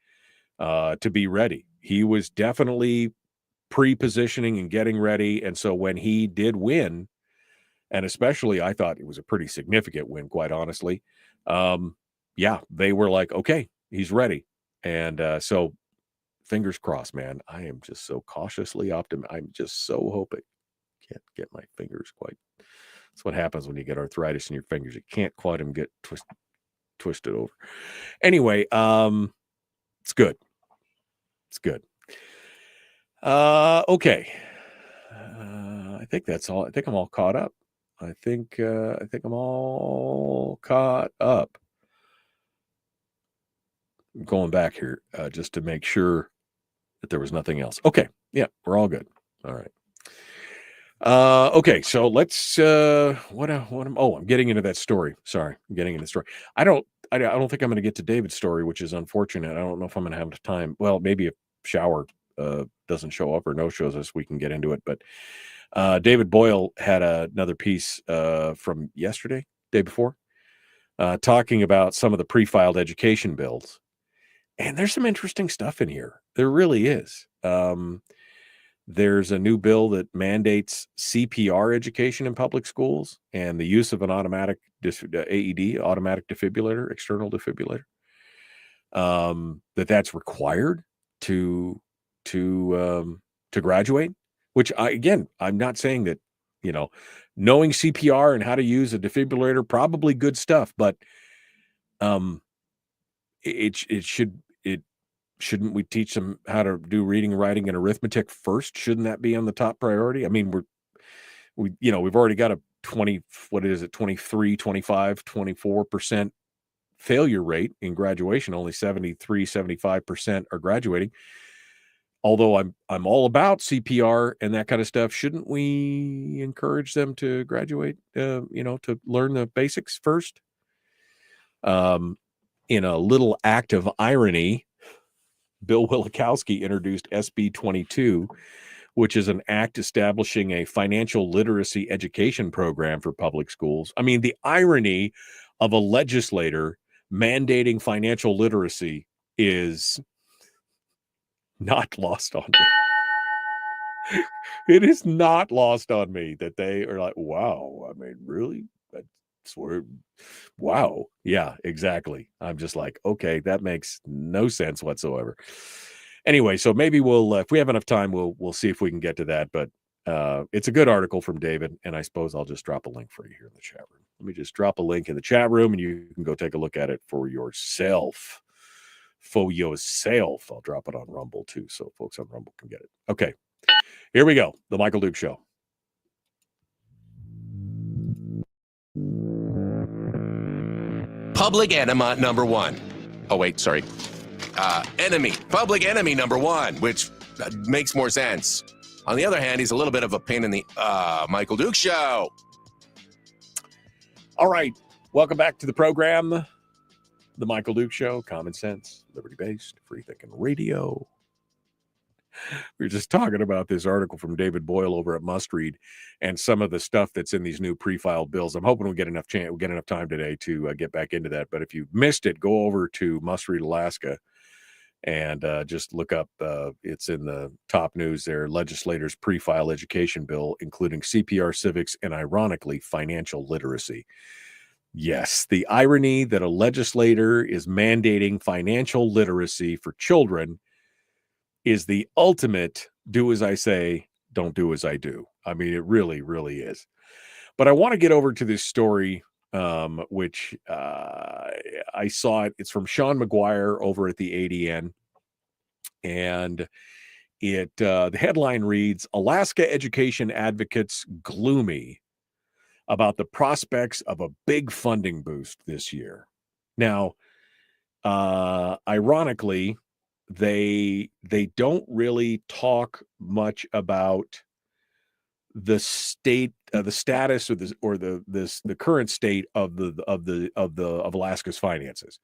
to be ready. He was definitely pre-positioning and getting ready. And so when he did win, and especially I thought it was a pretty significant win, quite honestly, they were like, okay, he's ready. And so fingers crossed, man. I am just so cautiously optimistic. I'm just so hoping. Can't get my fingers quite. That's what happens when you get arthritis in your fingers. You can't quite them get twisted over. Anyway, it's good. Okay. I think that's all. I think I'm all caught up. I think I'm all caught up. I'm going back here just to make sure that there was nothing else. Okay. Yeah, we're all good. All right. Okay, so let's I'm getting into that story. Sorry, I'm getting into the story. I don't think I'm going to get to David's story, which is unfortunate. I don't know if I'm going to have time. Well, maybe if Shower doesn't show up or no shows us, we can get into it. But David Boyle had another piece from yesterday, day before, talking about some of the pre-filed education bills. And there's some interesting stuff in here. There really is. There's a new bill that mandates CPR education in public schools and the use of an automatic AED, automatic defibrillator, external defibrillator. That's required to graduate. Which I'm not saying that, knowing CPR and how to use a defibrillator, probably good stuff, but shouldn't we teach them how to do reading, writing, and arithmetic first? Shouldn't that be on the top priority? I mean, we've already got a 23, 25, 24% failure rate in graduation. Only 73, 75% are graduating. Although I'm all about CPR and that kind of stuff, shouldn't we encourage them to graduate, to learn the basics first? In a little act of irony, Bill Wielechowski introduced SB 22, which is an act establishing a financial literacy education program for public schools. I mean, the irony of a legislator mandating financial literacy is not lost on me. It is not lost on me that they are like, wow, I mean, really? Wow. Yeah, exactly. I'm just like, okay, that makes no sense whatsoever. Anyway, so maybe we'll, if we have enough time, we'll see if we can get to that. But it's a good article from David, and I suppose I'll just drop a link for you here in the chat room. Let me just drop a link in the chat room, and you can go take a look at it for yourself. I'll drop it on Rumble too, so folks on Rumble can get it. Okay, here we go. The Michael Duke Show. Public enema number one. Oh, wait, sorry. Public enemy number one, which makes more sense. On the other hand, he's a little bit of a pain in the Michael Duke Show. All right. Welcome back to the program. The Michael Duke Show, common sense, liberty-based, free-thinking radio. We were just talking about this article from David Boyle over at Must Read and some of the stuff that's in these new pre-filed bills. I'm hoping we'll get enough time today to get back into that. But if you missed it, go over to Must Read Alaska and just look up. It's in the top news there. Legislators pre-file education bill, including CPR, civics, and ironically, financial literacy. Yes, the irony that a legislator is mandating financial literacy for children is the ultimate do as I say, don't do as I do. I mean, it really, really is. But I want to get over to this story, which I saw it. It's from Sean McGuire over at the ADN. And the headline reads, Alaska education advocates gloomy about the prospects of a big funding boost this year. Now, ironically, they don't really talk much about the state, the status, or the current state of Alaska's finances.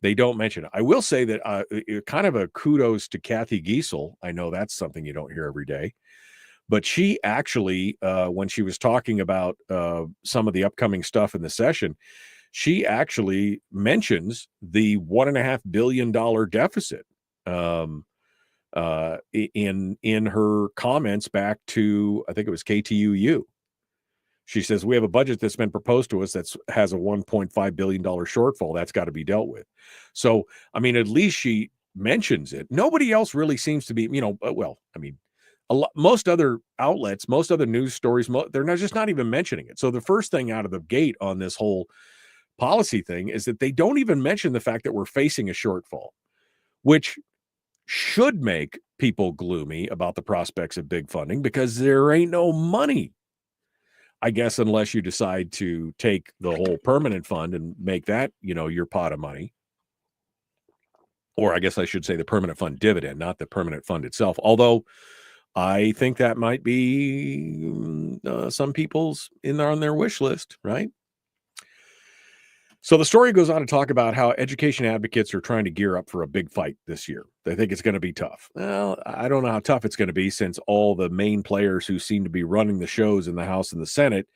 They don't mention it. I will say that kind of a kudos to Kathy Giesel. I know that's something you don't hear every day. But she actually, when she was talking about some of the upcoming stuff in the session, she actually mentions the $1.5 billion deficit in her comments back to, I think it was KTUU. She says, we have a budget that's been proposed to us that has a $1.5 billion shortfall. That's got to be dealt with. So, I mean, at least she mentions it. Nobody else really seems to be, most other outlets, most other news stories, they're just not even mentioning it. So the first thing out of the gate on this whole policy thing is that they don't even mention the fact that we're facing a shortfall, which should make people gloomy about the prospects of big funding because there ain't no money. I guess unless you decide to take the whole permanent fund and make that, your pot of money. or I guess I should say the permanent fund dividend, not the permanent fund itself. Although I think that might be some people's on their wish list, right? So the story goes on to talk about how education advocates are trying to gear up for a big fight this year. They think it's going to be tough. Well, I don't know how tough it's going to be, since all the main players who seem to be running the shows in the House and the Senate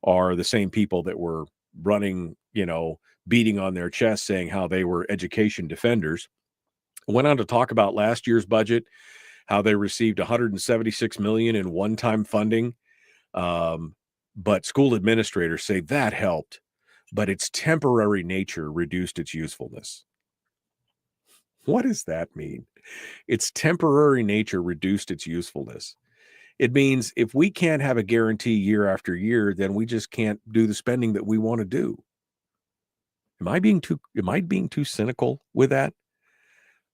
are the same people that were running, beating on their chest saying how they were education defenders. Went on to talk about last year's budget, how they received $176 million in one-time funding. But school administrators say that helped, but its temporary nature reduced its usefulness. What does that mean? Its temporary nature reduced its usefulness. It means if we can't have a guarantee year after year, then we just can't do the spending that we want to do. Am I being too cynical with that?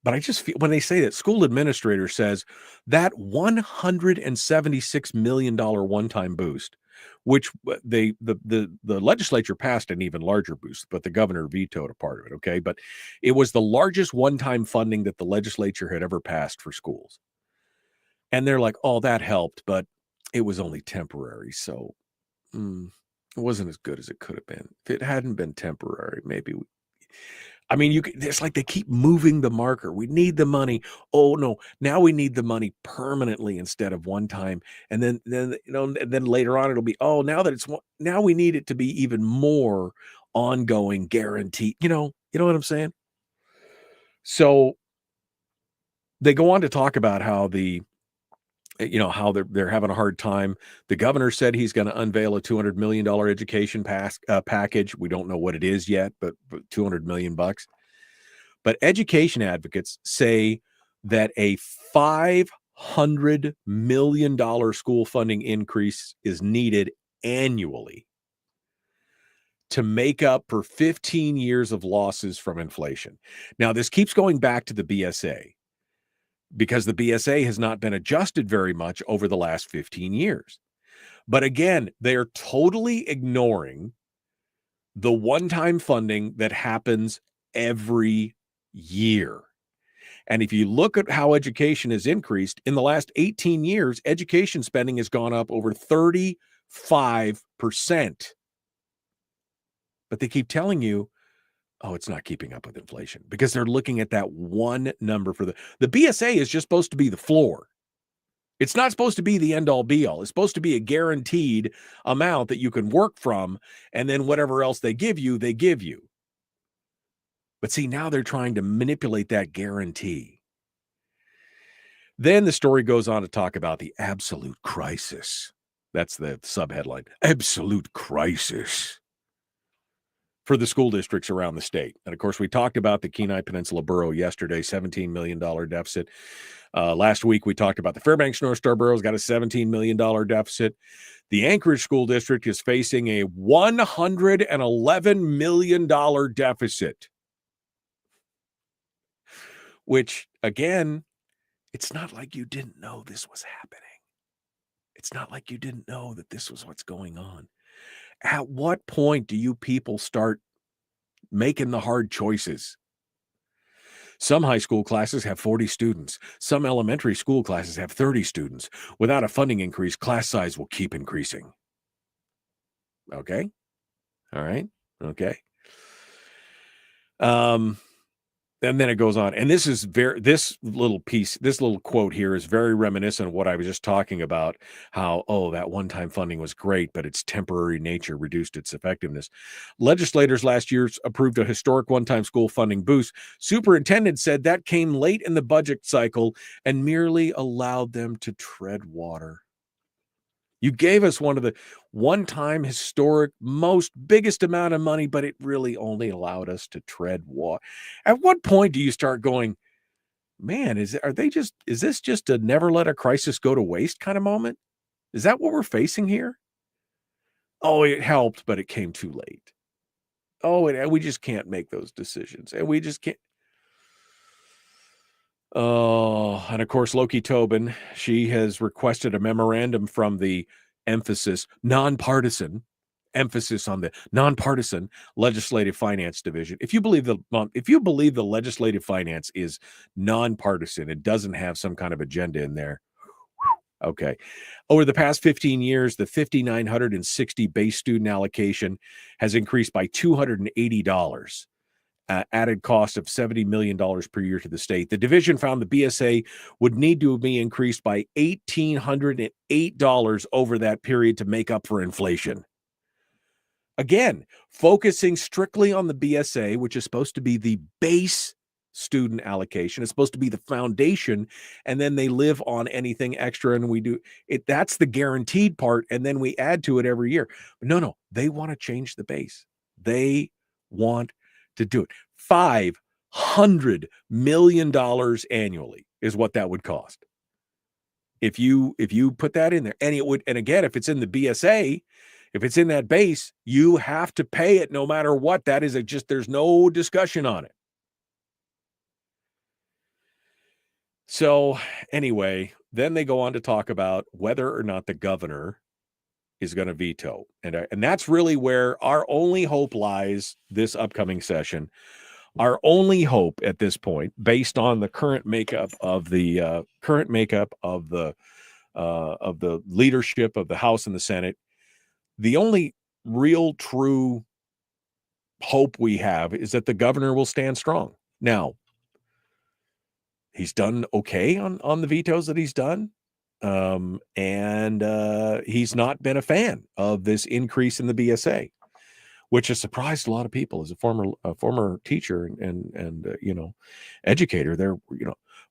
But I just feel when they say that, school administrator says that $176 million one-time boost, which the legislature passed an even larger boost, but the governor vetoed a part of it. Okay. But it was the largest one-time funding that the legislature had ever passed for schools. And they're like, oh, that helped, but it was only temporary. So it wasn't as good as it could have been. If it hadn't been temporary, maybe it's like they keep moving the marker. We need the money. Oh no, now we need the money permanently instead of one time. And then later on it'll be, oh, now we need it to be even more ongoing, guaranteed. You know what I'm saying? So they go on to talk about how how they're having a hard time. The governor said he's going to unveil a $200 million education package. We don't know what it is yet, but $200 million bucks. But education advocates say that a $500 million school funding increase is needed annually to make up for 15 years of losses from inflation. Now, this keeps going back to the BSA, because the BSA has not been adjusted very much over the last 15 years. But again, they are totally ignoring the one-time funding that happens every year. And if you look at how education has increased in the last 18 years, education spending has gone up over 35%. But they keep telling you, oh, it's not keeping up with inflation, because they're looking at that one number for the BSA is just supposed to be the floor. It's not supposed to be the end all be all. It's supposed to be a guaranteed amount that you can work from, and then whatever else they give you, they give you. But see, now they're trying to manipulate that guarantee. Then the story goes on to talk about the absolute crisis. That's the subheadline. Absolute crisis for the school districts around the state. And of course, we talked about the Kenai Peninsula Borough yesterday, $17 million deficit. Last week, we talked about the Fairbanks North Star Borough's got a $17 million deficit. The Anchorage School District is facing a $111 million deficit, which, again, it's not like you didn't know this was happening. It's not like you didn't know that this was what's going on. At what point do you people start making the hard choices? Some high school classes have 40 students. Some elementary school classes have 30 students. Without a funding increase, class size will keep increasing. Okay? All right? Okay. And then it goes on. And this little quote here is very reminiscent of what I was just talking about, how, that one-time funding was great, but its temporary nature reduced its effectiveness. Legislators last year approved a historic one-time school funding boost. Superintendent said that came late in the budget cycle and merely allowed them to tread water. You gave us one of the one-time historic, biggest amount of money, but it really only allowed us to tread water. At what point do you start going, man, is this just a never let a crisis go to waste kind of moment? Is that what we're facing here? Oh, it helped, but it came too late. Oh, we just can't make those decisions. And we just can't. Oh, and of course, Loki Tobin, she has requested a memorandum from the emphasis nonpartisan emphasis on the nonpartisan legislative finance division. If you believe the legislative finance is nonpartisan, it doesn't have some kind of agenda in there. Okay. Over the past 15 years, the 5,960 base student allocation has increased by $280. Added cost of $70 million per year to the state. The division found the BSA would need to be increased by $1,808 over that period to make up for inflation. Again, focusing strictly on the BSA, which is supposed to be the base student allocation. It's supposed to be the foundation, and then they live on anything extra, and we do it. That's the guaranteed part, and then we add to it every year. But no, they want to change the base. They want to do it. $500 million annually is what that would cost. If you put that in there, and it would, and again, if it's in the BSA, if it's in that base, you have to pay it no matter what. That is there's no discussion on it. So anyway, then they go on to talk about whether or not the governor is going to veto. And that's really where our only hope lies this upcoming session. Our only hope at this point, based on the current makeup of the leadership of the House and the Senate, the only real true hope we have is that the governor will stand strong. Now, he's done okay on the vetoes that he's done. And he's not been a fan of this increase in the BSA, which has surprised a lot of people. As a former teacher and educator there,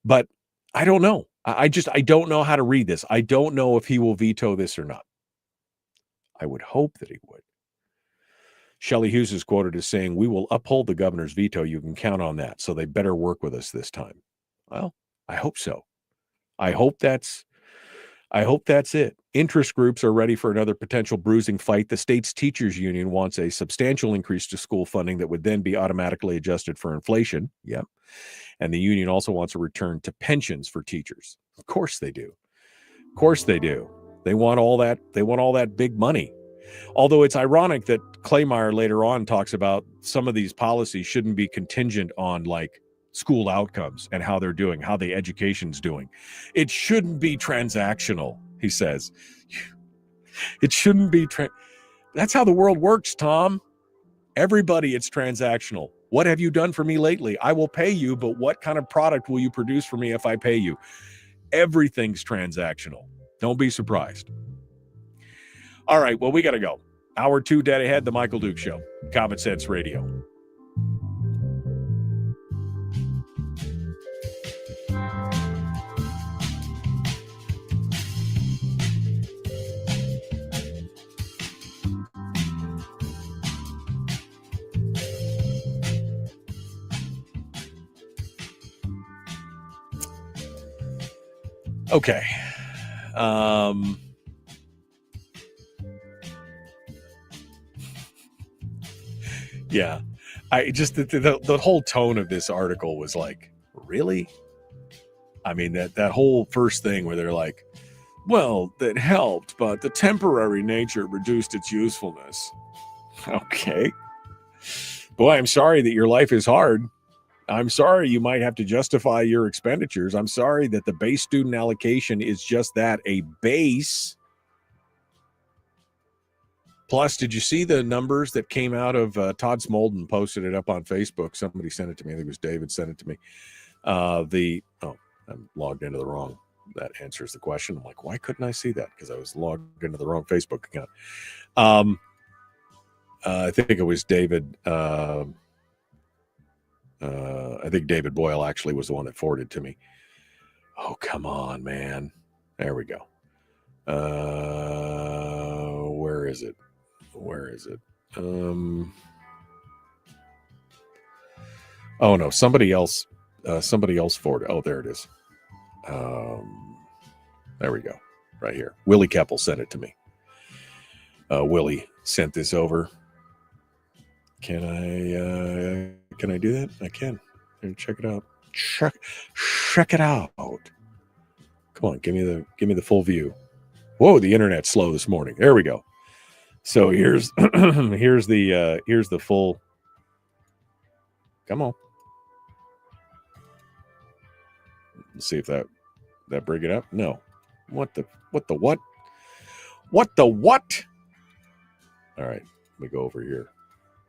but I don't know. I don't know how to read this. I don't know if he will veto this or not. I would hope that he would. Shelley Hughes is quoted as saying, "We will uphold the governor's veto. You can count on that. So they better work with us this time." Well, I hope so. I hope that's it. Interest groups are ready for another potential bruising fight. The state's teachers union wants a substantial increase to school funding that would then be automatically adjusted for inflation. Yep. And the union also wants a return to pensions for teachers. Of course they do. Of course they do. They want all that. They want all that big money. Although it's ironic that Claymire later on talks about some of these policies shouldn't be contingent on like school outcomes and how they're doing, how the education's doing. It shouldn't be transactional, he says. It shouldn't be. That's how the world works, Tom. Everybody, it's transactional. What have you done for me lately? I will pay you, but what kind of product will you produce for me if I pay you? Everything's transactional. Don't be surprised. All right, well, we got to go. Hour 2 dead ahead, The Michael Duke Show, Common Sense Radio. Okay. Yeah. I just the whole tone of this article was like, really? I mean, that whole first thing where they're like, well, that helped, but the temporary nature reduced its usefulness. Okay. Boy, I'm sorry that your life is hard. I'm sorry you might have to justify your expenditures. I'm sorry that the base student allocation is just that, a base. Plus, did you see the numbers that came out of Todd Smolden posted it up on Facebook? Somebody sent it to me. I think it was David sent it to me. I'm logged into the wrong. That answers the question. I'm like, why couldn't I see that? Because I was logged into the wrong Facebook account. I think it was David. I think David Boyle actually was the one that forwarded to me. Oh, come on, man. There we go. Where is it? Oh no, somebody else forwarded. Oh, there it is. There we go. Right here. Willie Keppel sent it to me. Willie sent this over. Can I do that? I can. Check it out. Check it out. Come on, give me the full view. Whoa, the internet's slow this morning. There we go. So here's here's the full. Come on. Let's see if that bring it up. No. What the what? What the what? All right, let me go over here.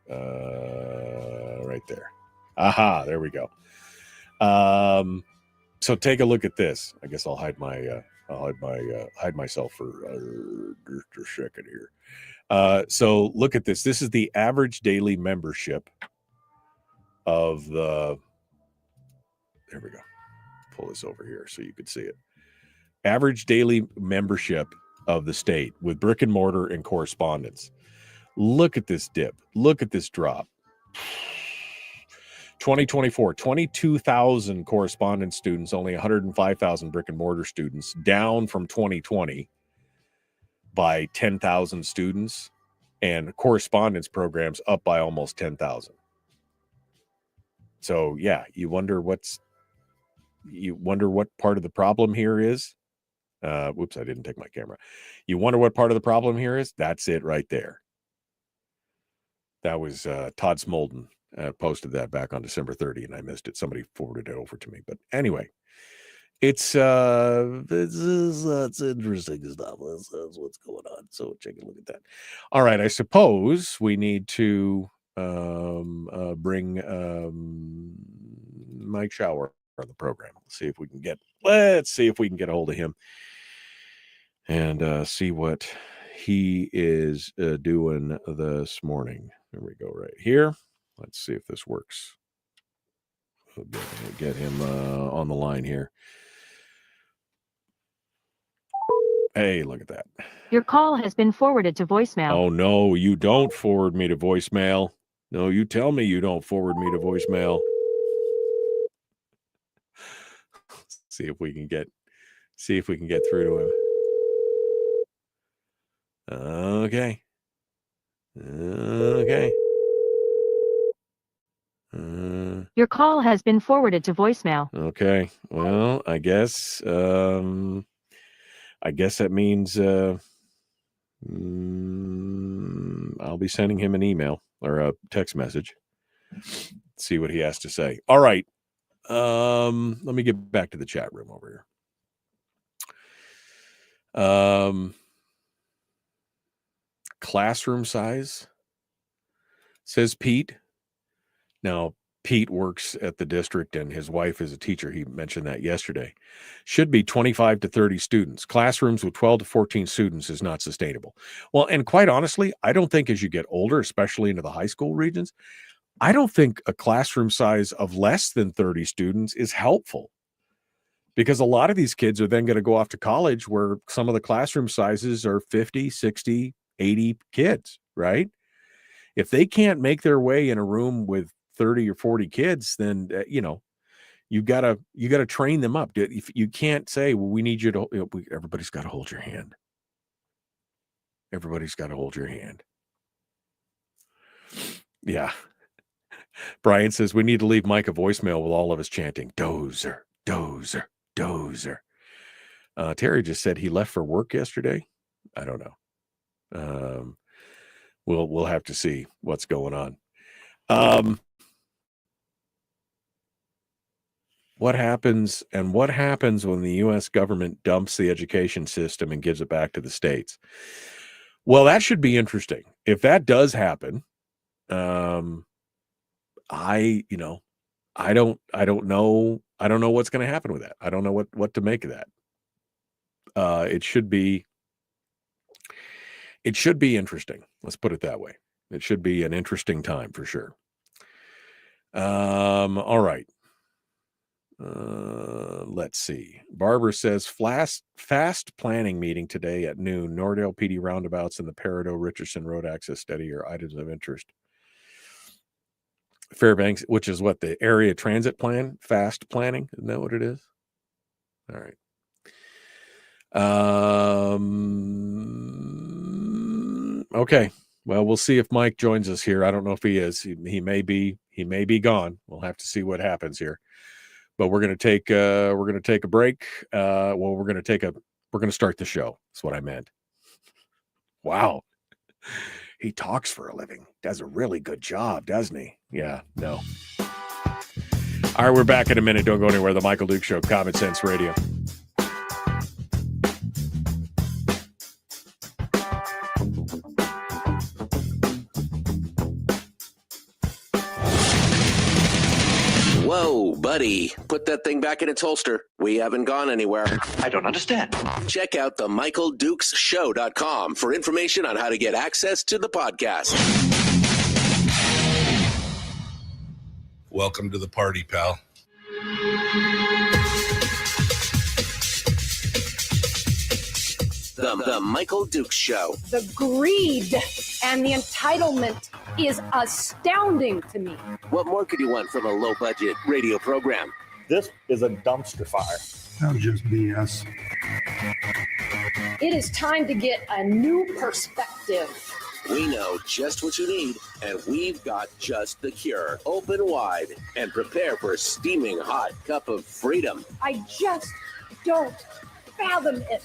Right there. Aha, there we go. So take a look at this. I guess I'll hide myself for just a second here. So look at this. This is the average daily membership of the. There we go. Pull this over here so you can see it. Average daily membership of the state with brick and mortar and correspondence. Look at this dip. Look at this drop. 2024, 22,000 correspondence students, only 105,000 brick and mortar students, down from 2020 by 10,000 students, and correspondence programs up by almost 10,000. So yeah, you wonder what part of the problem here is. Whoops, I didn't take my camera. You wonder what part of the problem here is? That's it right there. That was Todd Smolden posted that back on December 30, and I missed it. Somebody forwarded it over to me. But anyway, it's interesting stuff. That's what's going on. So take a look at that. All right, I suppose we need to bring Mike Shower on the program. Let's see if we can get a hold of him and see what he is doing this morning. There we go, right here. Let's see if this works. We'll get him on the line here. Hey, look at that. Your call has been forwarded to voicemail. Oh, no, you don't forward me to voicemail. No, you tell me you don't forward me to voicemail. See if we can get through to him. Okay. Your call has been forwarded to voicemail. Okay. Well, I guess that means I'll be sending him an email or a text message. See what he has to say. All right. Let me get back to the chat room over here. Classroom size, says Pete. Now, Pete works at the district and his wife is a teacher. He mentioned that yesterday. Should be 25 to 30 students. Classrooms with 12 to 14 students is not sustainable. Well, and quite honestly, I don't think as you get older, especially into the high school regions, I don't think a classroom size of less than 30 students is helpful. Because a lot of these kids are then going to go off to college where some of the classroom sizes are 50, 60, 80 kids, right? If they can't make their way in a room with 30 or 40 kids, then, you got to train them up. You can't say, well, we need you to, everybody's got to hold your hand. Everybody's got to hold your hand. Yeah. Brian says we need to leave Mike a voicemail with all of us chanting, dozer, dozer, dozer. Terry just said he left for work yesterday. I don't know. We'll have to see what's going on. What happens when the U.S. government dumps the education system and gives it back to the states? Well, that should be interesting. If that does happen, I don't know what's going to happen with that. I don't know what to make of that. It should be interesting. Let's put it that way. It should be an interesting time for sure. All right. Let's see. Barbara says fast planning meeting today at noon. Nordale PD roundabouts and the Peridot Richardson Road access study are items of interest. Fairbanks, which is what the area transit plan, fast planning. Isn't that what it is? All right. Okay. Well, we'll see if Mike joins us here. I don't know if he is. He may be gone. We'll have to see what happens here. But we're going to take a break. We're going to start the show. That's what I meant. Wow. He talks for a living. Does a really good job, doesn't he? Yeah, no. All right, we're back in a minute. Don't go anywhere. The Michael Duke Show, Common Sense Radio. Whoa, buddy. Put that thing back in its holster. We haven't gone anywhere. I don't understand. Check out the MichaelDukesShow.com for information on how to get access to the podcast. Welcome to the party, pal. The Michael Dukes Show. The greed and the entitlement is astounding to me. What more could you want from a low-budget radio program? This is a dumpster fire. That's just BS. It is time to get a new perspective. We know just what you need, and we've got just the cure. Open wide and prepare for a steaming hot cup of freedom. I just don't fathom it.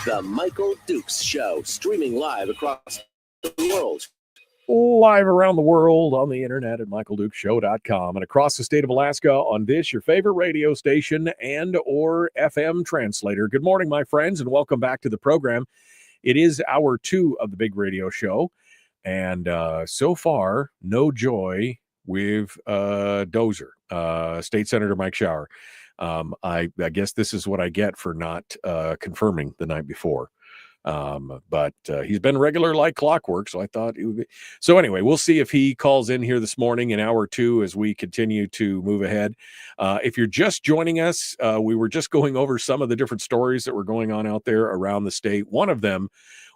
The Michael Dukes Show, streaming live across the world. Live around the world on the internet at michaeldukeshow.com and across the state of Alaska on this, your favorite radio station and or FM translator. Good morning, my friends, and welcome back to the program. It is hour 2 of the big radio show, and so far, no joy with Dozer, State Senator Mike Shower. I guess this is what I get for not confirming the night before. But he's been regular like clockwork, so I thought it would be. So anyway, we'll see if he calls in here this morning in hour 2 as we continue to move ahead. If you're just joining us, we were just going over some of the different stories that were going on out there around the state. One of them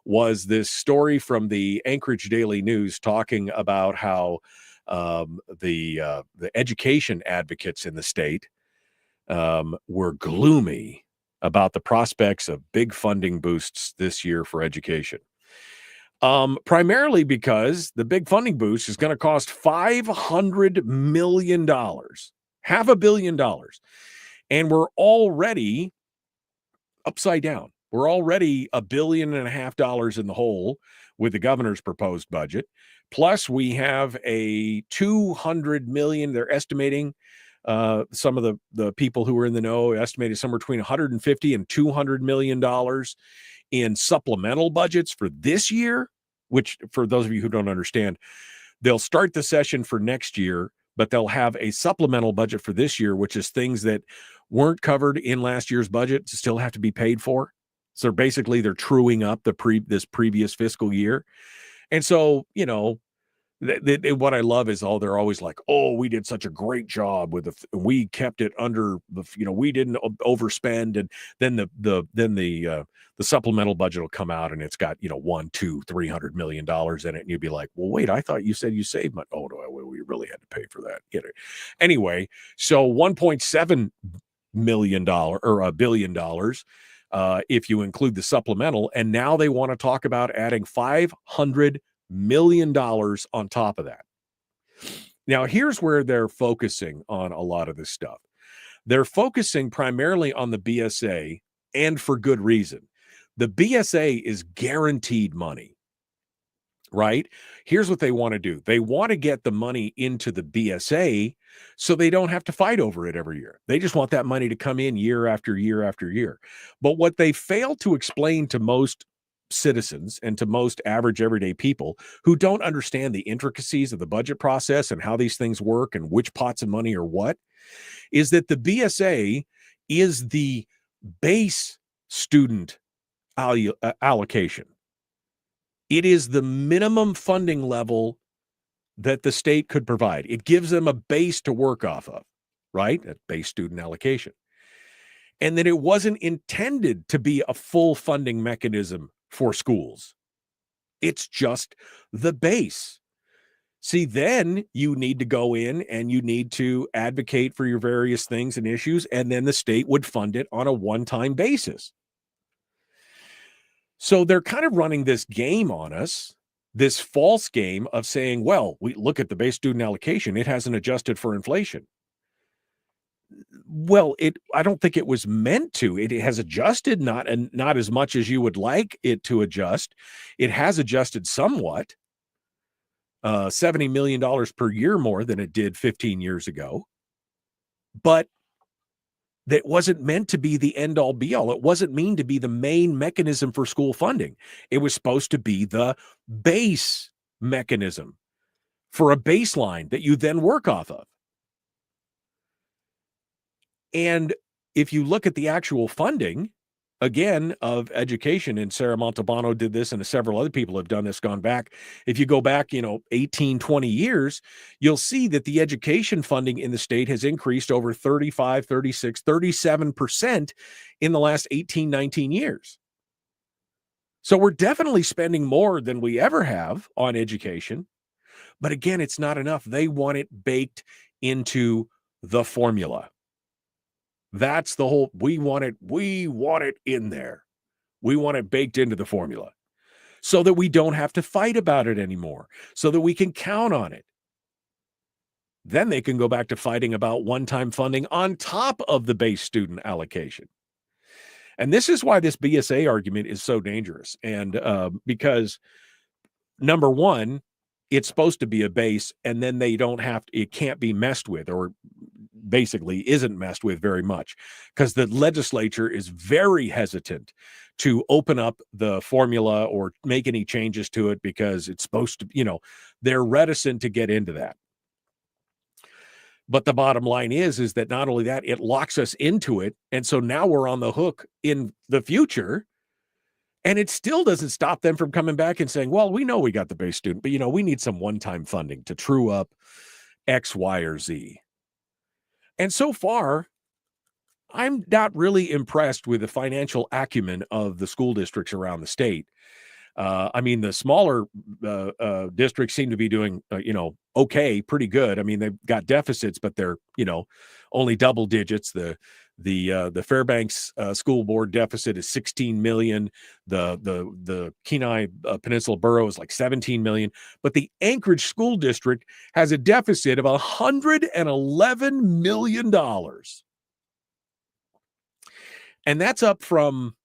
was this story from the Anchorage Daily News talking about how the education advocates in the state were gloomy about the prospects of big funding boosts this year for education. Primarily because the big funding boost is going to cost $500 million, $500 million. And we're already upside down. We're already $1.5 billion in the hole with the governor's proposed budget. Plus we have a $200 million, they're estimating. Some of the people who are in the know estimated somewhere between $150 and $200 million in supplemental budgets for this year, which for those of you who don't understand, they'll start the session for next year, but they'll have a supplemental budget for this year, which is things that weren't covered in last year's budget still have to be paid for. So basically they're truing up this previous fiscal year. And so, you know, what I love is they're always like, oh, we did such a great job with we kept it under the, we didn't overspend. And then the supplemental budget will come out and it's got, $100, $200, $300 million in it. And you'd be like, well, wait, I thought you said you saved money. Oh, no, we really had to pay for that. Anyway, so $1.7 million or $1 billion if you include the supplemental. And now they want to talk about adding $500 million on top of that. Now, here's where they're focusing on a lot of this stuff. They're focusing primarily on the BSA, and for good reason. The BSA is guaranteed money, right? Here's what they want to do. They want to get the money into the BSA so they don't have to fight over it every year. They just want that money to come in year after year after year. But what they fail to explain to most citizens and to most average everyday people who don't understand the intricacies of the budget process and how these things work and which pots of money are what, is that the BSA is the base student allocation. It is the minimum funding level that the state could provide. It gives them a base to work off of, right? That base student allocation. And that it wasn't intended to be a full funding mechanism for schools. It's just the base. See, then you need to go in and you need to advocate for your various things and issues, and then the state would fund it on a one-time basis. So they're kind of running this game on us, this false game of saying, well, we look at the base student allocation, it hasn't adjusted for inflation. Well, I don't think it was meant to. It has adjusted, not as much as you would like it to adjust. It has adjusted somewhat, $70 million per year more than it did 15 years ago. But that wasn't meant to be the end all be all. It wasn't mean to be the main mechanism for school funding. It was supposed to be the base mechanism for a baseline that you then work off of. And if you look at the actual funding, again, of education, and Sarah Montalbano did this, and several other people have done this, gone back. If you go back, 18, 20 years, you'll see that the education funding in the state has increased over 35, 36, 37% in the last 18, 19 years. So we're definitely spending more than we ever have on education. But again, it's not enough. They want it baked into the formula. That's the whole, we want it in there. We want it baked into the formula so that we don't have to fight about it anymore, so that we can count on it. Then they can go back to fighting about one-time funding on top of the base student allocation. And this is why this BSA argument is so dangerous. And because, number one, it's supposed to be a base, and then it can't be messed with, or basically isn't messed with very much, because the legislature is very hesitant to open up the formula or make any changes to it, because it's supposed to, they're reticent to get into that. But the bottom line is that not only that, it locks us into it. And so now we're on the hook in the future. And it still doesn't stop them from coming back and saying, well, we know we got the base student, but, we need some one-time funding to true up X, Y, or Z. And so far, I'm not really impressed with the financial acumen of the school districts around the state. The smaller districts seem to be doing, okay, pretty good. I mean, they've got deficits, but they're, only double digits. The Fairbanks school board deficit is 16 million. The Kenai Peninsula Borough is like 17 million. But the Anchorage School District has a deficit of $111 million. And that's up from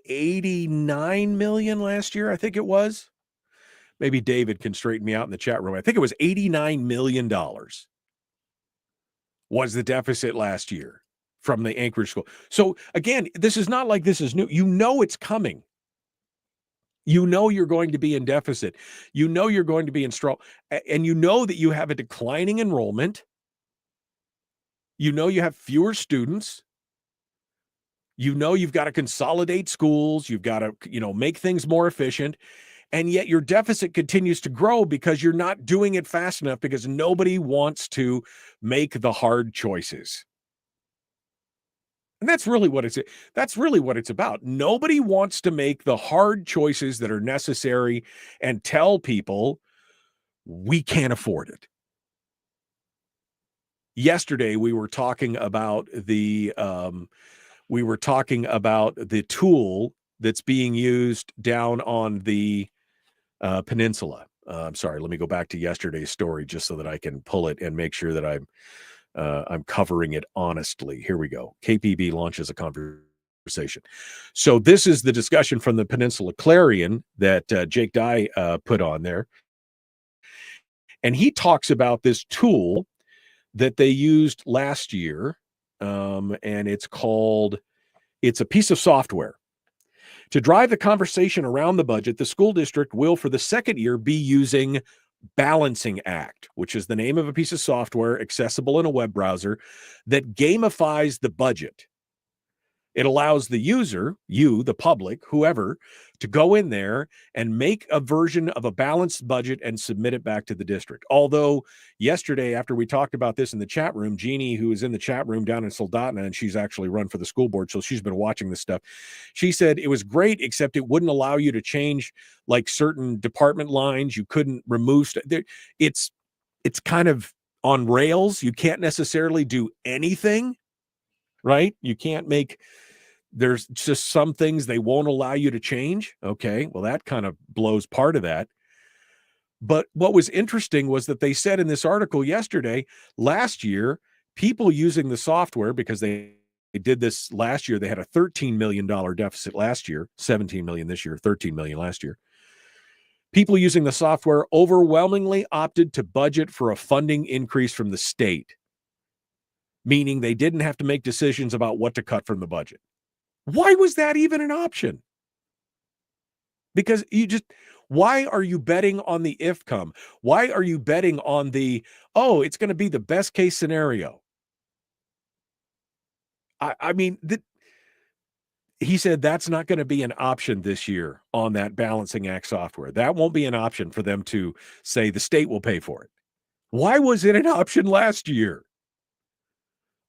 89 million last year, I think it was. Maybe David can straighten me out in the chat room. I think it was $89 million was the deficit last year from the Anchorage school. So again, this is not like this is new. It's coming. You're going to be in deficit. You're going to be in strong, and that you have a declining enrollment. You have fewer students. You've got to consolidate schools. You've got to, make things more efficient. And yet your deficit continues to grow because you're not doing it fast enough, because nobody wants to make the hard choices. And that's really what it's about. Nobody wants to make the hard choices that are necessary and tell people we can't afford it. Yesterday, we were talking about the tool that's being used down on the peninsula. I'm sorry. Let me go back to yesterday's story just so that I can pull it and make sure that I'm covering it honestly. Here we go. KPB launches a conversation. So this is the discussion from the Peninsula Clarion that Jake Dye put on there. And he talks about this tool that they used last year. And it's a piece of software. To drive the conversation around the budget, the school district will, for the second year, be using Balancing Act, which is the name of a piece of software accessible in a web browser that gamifies the budget. It allows the user, you, the public, whoever, to go in there and make a version of a balanced budget and submit it back to the district. Although yesterday, after we talked about this in the chat room, Jeannie, who is in the chat room down in Soldotna, and she's actually run for the school board, so she's been watching this stuff. She said it was great, except it wouldn't allow you to change like certain department lines. You couldn't remove stuff. It's kind of on rails. You can't necessarily do anything, right? You can't there's just some things they won't allow you to change. Okay, well, that kind of blows part of that. But what was interesting was that they said in this article yesterday, last year, people using the software, because they did this last year. They had a $13 million deficit last year, 17 million this year, 13 million last year. People using the software overwhelmingly opted to budget for a funding increase from the state, meaning they didn't have to make decisions about what to cut from the budget. Why was that even an option? Because why are you betting on the if come? Why are you betting on it's going to be the best case scenario? I mean, he said that's not going to be an option this year on that balancing act software. That won't be an option for them to say the state will pay for it. Why was it an option last year?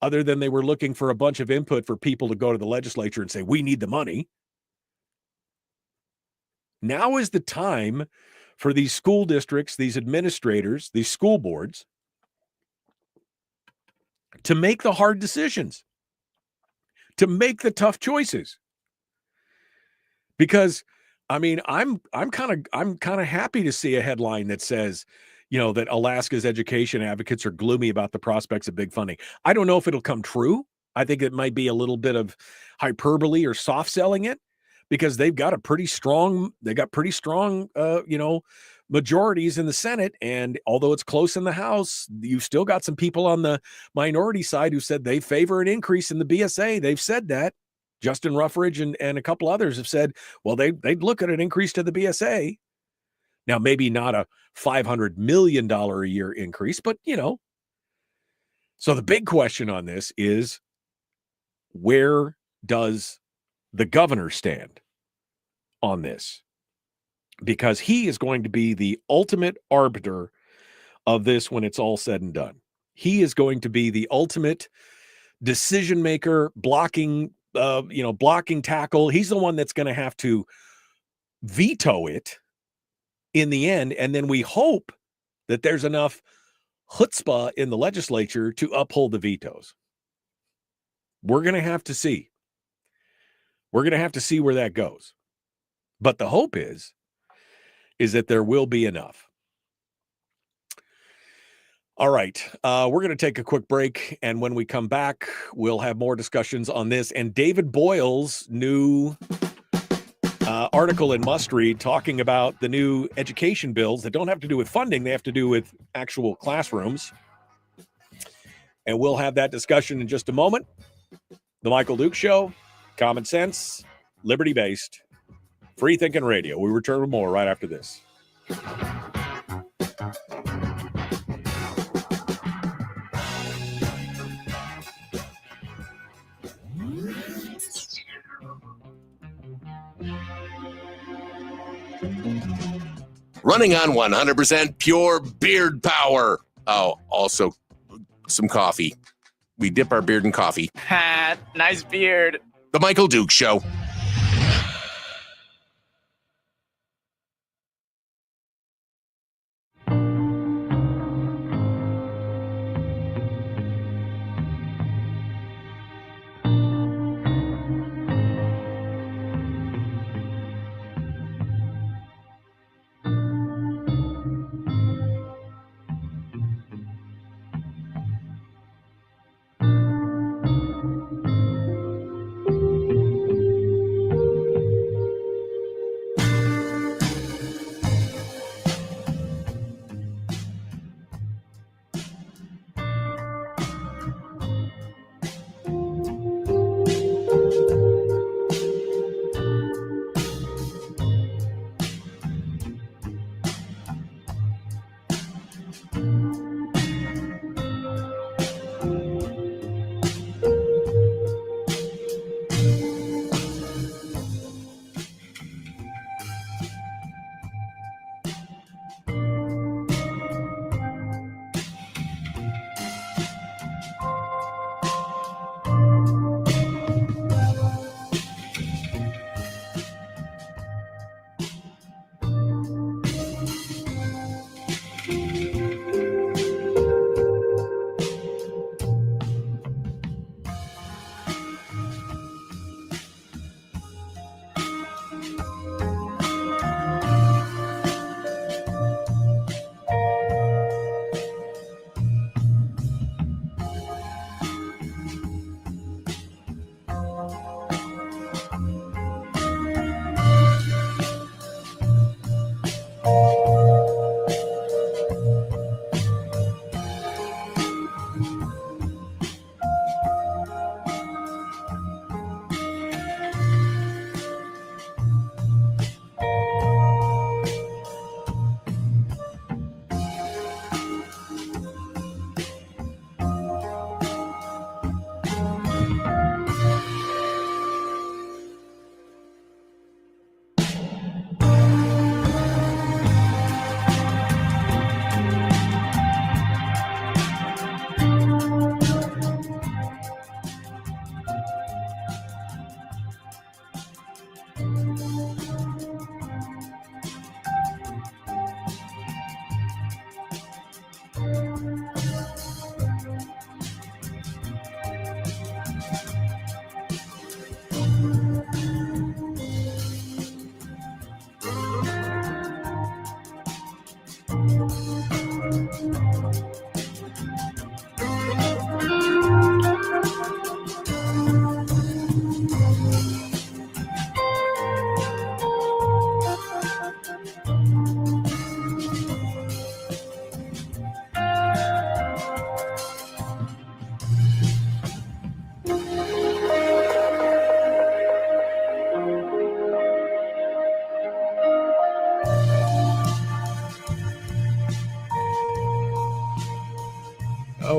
Other than they were looking for a bunch of input for people to go to the legislature and say, we need the money. Now is the time for these school districts, these administrators, these school boards to make the hard decisions, to make the tough choices. Because I mean, I'm kind of happy to see a headline that says, that Alaska's education advocates are gloomy about the prospects of big funding. I don't know if it'll come true. I think it might be a little bit of hyperbole or soft selling it, because they've got pretty strong majorities in the Senate. And although it's close in the House, you've still got some people on the minority side who said they favor an increase in the BSA. They've said that. Justin Ruffridge and a couple others have said, well, they'd look at an increase to the BSA. Now, maybe not a $500 million a year increase, but, So the big question on this is, where does the governor stand on this? Because he is going to be the ultimate arbiter of this when it's all said and done. He is going to be the ultimate decision maker, blocking tackle. He's the one that's going to have to veto it in the end. And then we hope that there's enough chutzpah in the legislature to uphold the vetoes. We're going to have to see. We're going to have to see where that goes. But the hope is that there will be enough. All right. We're going to take a quick break. And when we come back, we'll have more discussions on this and David Boyle's new article in Must Read talking about the new education bills that don't have to do with funding. They have to do with actual classrooms. And we'll have that discussion in just a moment. The Michael Duke Show, common sense, liberty-based, free thinking radio. We return with more right after this. Running on 100% pure beard power. Oh, also some coffee. We dip our beard in coffee. Ha, nice beard. The Michael Duke Show.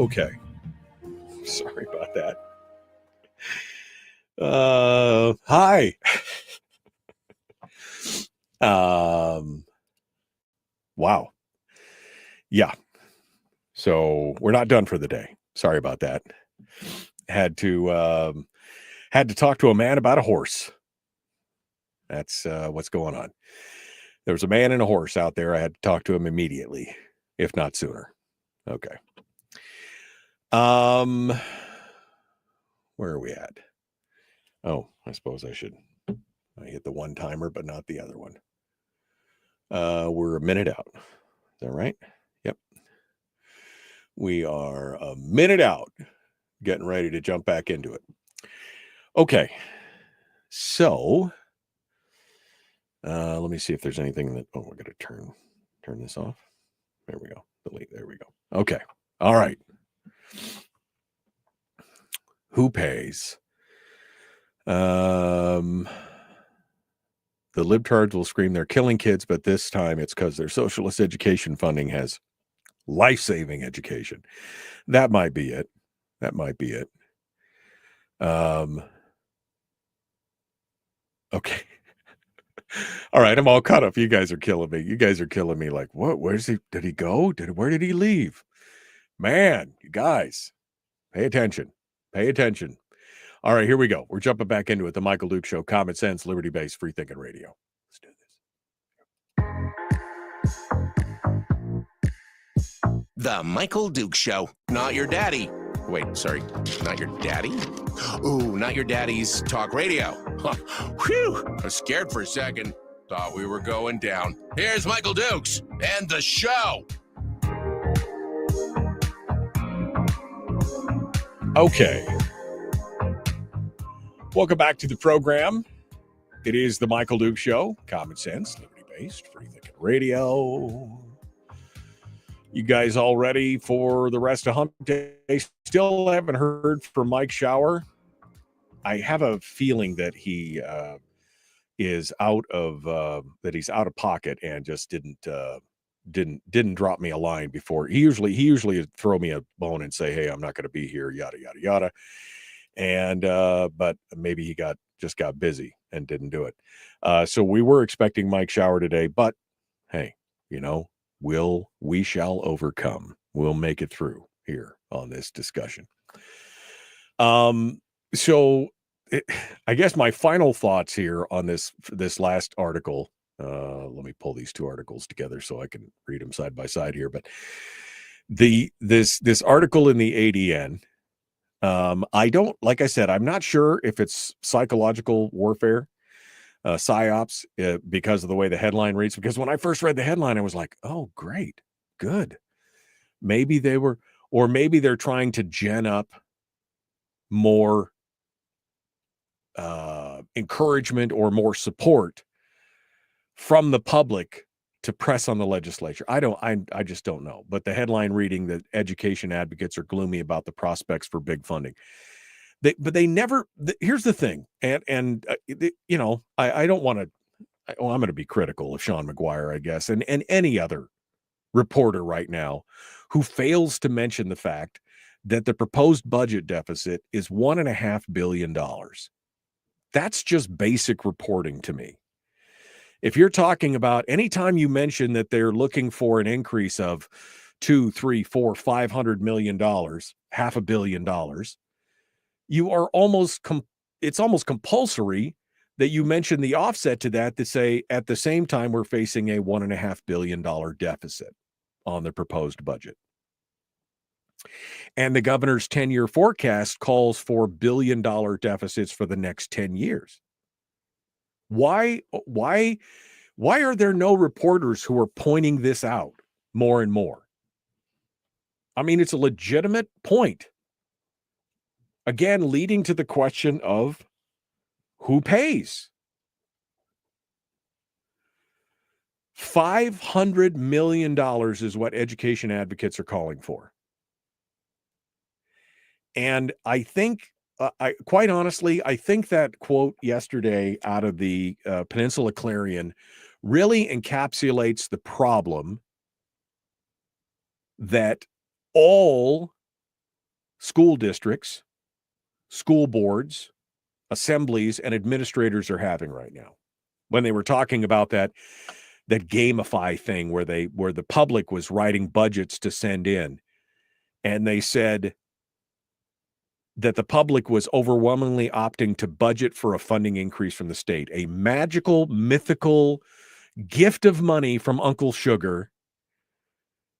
Okay. Sorry about that. Hi. Wow. Yeah. So we're not done for the day. Sorry about that. Had to talk to a man about a horse. That's what's going on. There was a man and a horse out there. I had to talk to him immediately, if not sooner. Okay. Where are we at? Oh, I suppose I hit the one timer, but not the other one. We're a minute out. Is that right? Yep. We are a minute out, getting ready to jump back into it. Okay. So, let me see if there's anything that, we're going to turn this off. There we go. Delete. There we go. Okay. All right. Who pays? The libtards will scream they're killing kids, but this time it's because their socialist education funding has life-saving education. That might be it. Okay. All right, I'm all caught up. You guys are killing me. Like, what? Did he go? Where did he leave? Man, you guys, pay attention. All right, here we go. We're jumping back into it. The Michael Duke Show, common sense, liberty-based, free-thinking radio. Let's do this. The Michael Duke Show. Not your daddy. Wait, sorry. Not your daddy? Ooh, not your daddy's talk radio. Whew. I was scared for a second. Thought we were going down. Here's Michael Dukes and the show. Okay. Welcome back to the program. It is the Michael Duke Show, common sense, liberty-based, free-thinking radio. You guys all ready for the rest of hump day? Still haven't heard from Mike Shower. I have a feeling that he is out of he's out of pocket and just didn't drop me a line before. He usually throw me a bone and say, "Hey, I'm not going to be here," yada yada yada. And but maybe he just got busy and didn't do it. So we were expecting Mike Shower today, but hey, we shall overcome. We'll make it through here on this discussion. So I guess my final thoughts here on this last article. Let me pull these two articles together so I can read them side by side here. But this article in the ADN, like I said, I'm not sure if it's psychological warfare, psyops, because of the way the headline reads. Because when I first read the headline, I was like, oh, great, good. Maybe maybe they're trying to gen up more encouragement or more support from the public to press on the legislature. I just don't know. But the headline reading that education advocates are gloomy about the prospects for big funding. But they never. Here's the thing, I don't want to. I'm going to be critical of Sean McGuire, I guess, and any other reporter right now who fails to mention the fact that the proposed budget deficit is $1.5 billion. That's just basic reporting to me. If you're talking about anytime you mention that they're looking for an increase of $200, $300, $400, $500 million, $500 million, you are it's almost compulsory that you mention the offset to that to say at the same time we're facing a $1.5 billion deficit on the proposed budget. And the governor's 10-year forecast calls for billion-dollar deficits for the next 10 years. Why are there no reporters who are pointing this out more and more? I mean, it's a legitimate point. Again, leading to the question of who pays? $500 million is what education advocates are calling for. And I think, quite honestly, I think that quote yesterday out of the Peninsula Clarion really encapsulates the problem that all school districts, school boards, assemblies, and administrators are having right now. When they were talking about that gamify thing where the public was writing budgets to send in, and they said that the public was overwhelmingly opting to budget for a funding increase from the state, a magical, mythical gift of money from Uncle Sugar,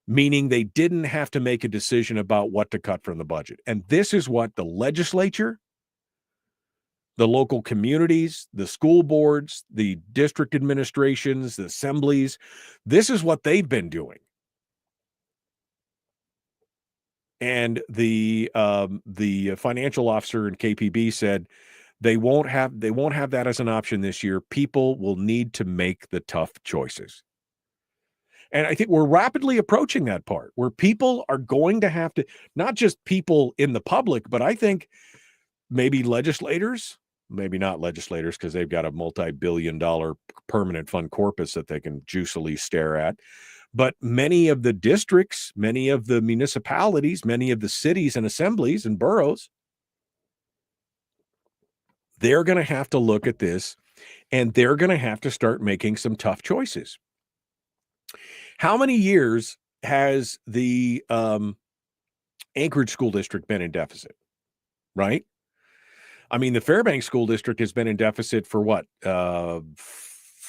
meaning they didn't have to make a decision about what to cut from the budget. And this is what the legislature, the local communities, the school boards, the district administrations, the assemblies, this is what they've been doing. And the financial officer in KPB said they won't have that as an option this year. People will need to make the tough choices. And I think we're rapidly approaching that part where people are going to have to, not just people in the public, but I think maybe legislators, maybe not legislators because they've got a multi-billion-dollar permanent fund corpus that they can juicily stare at. But many of the districts, many of the municipalities, many of the cities and assemblies and boroughs, they're going to have to look at this and they're going to have to start making some tough choices. How many years has the Anchorage School District been in deficit? Right? I mean, the Fairbanks School District has been in deficit for what, 4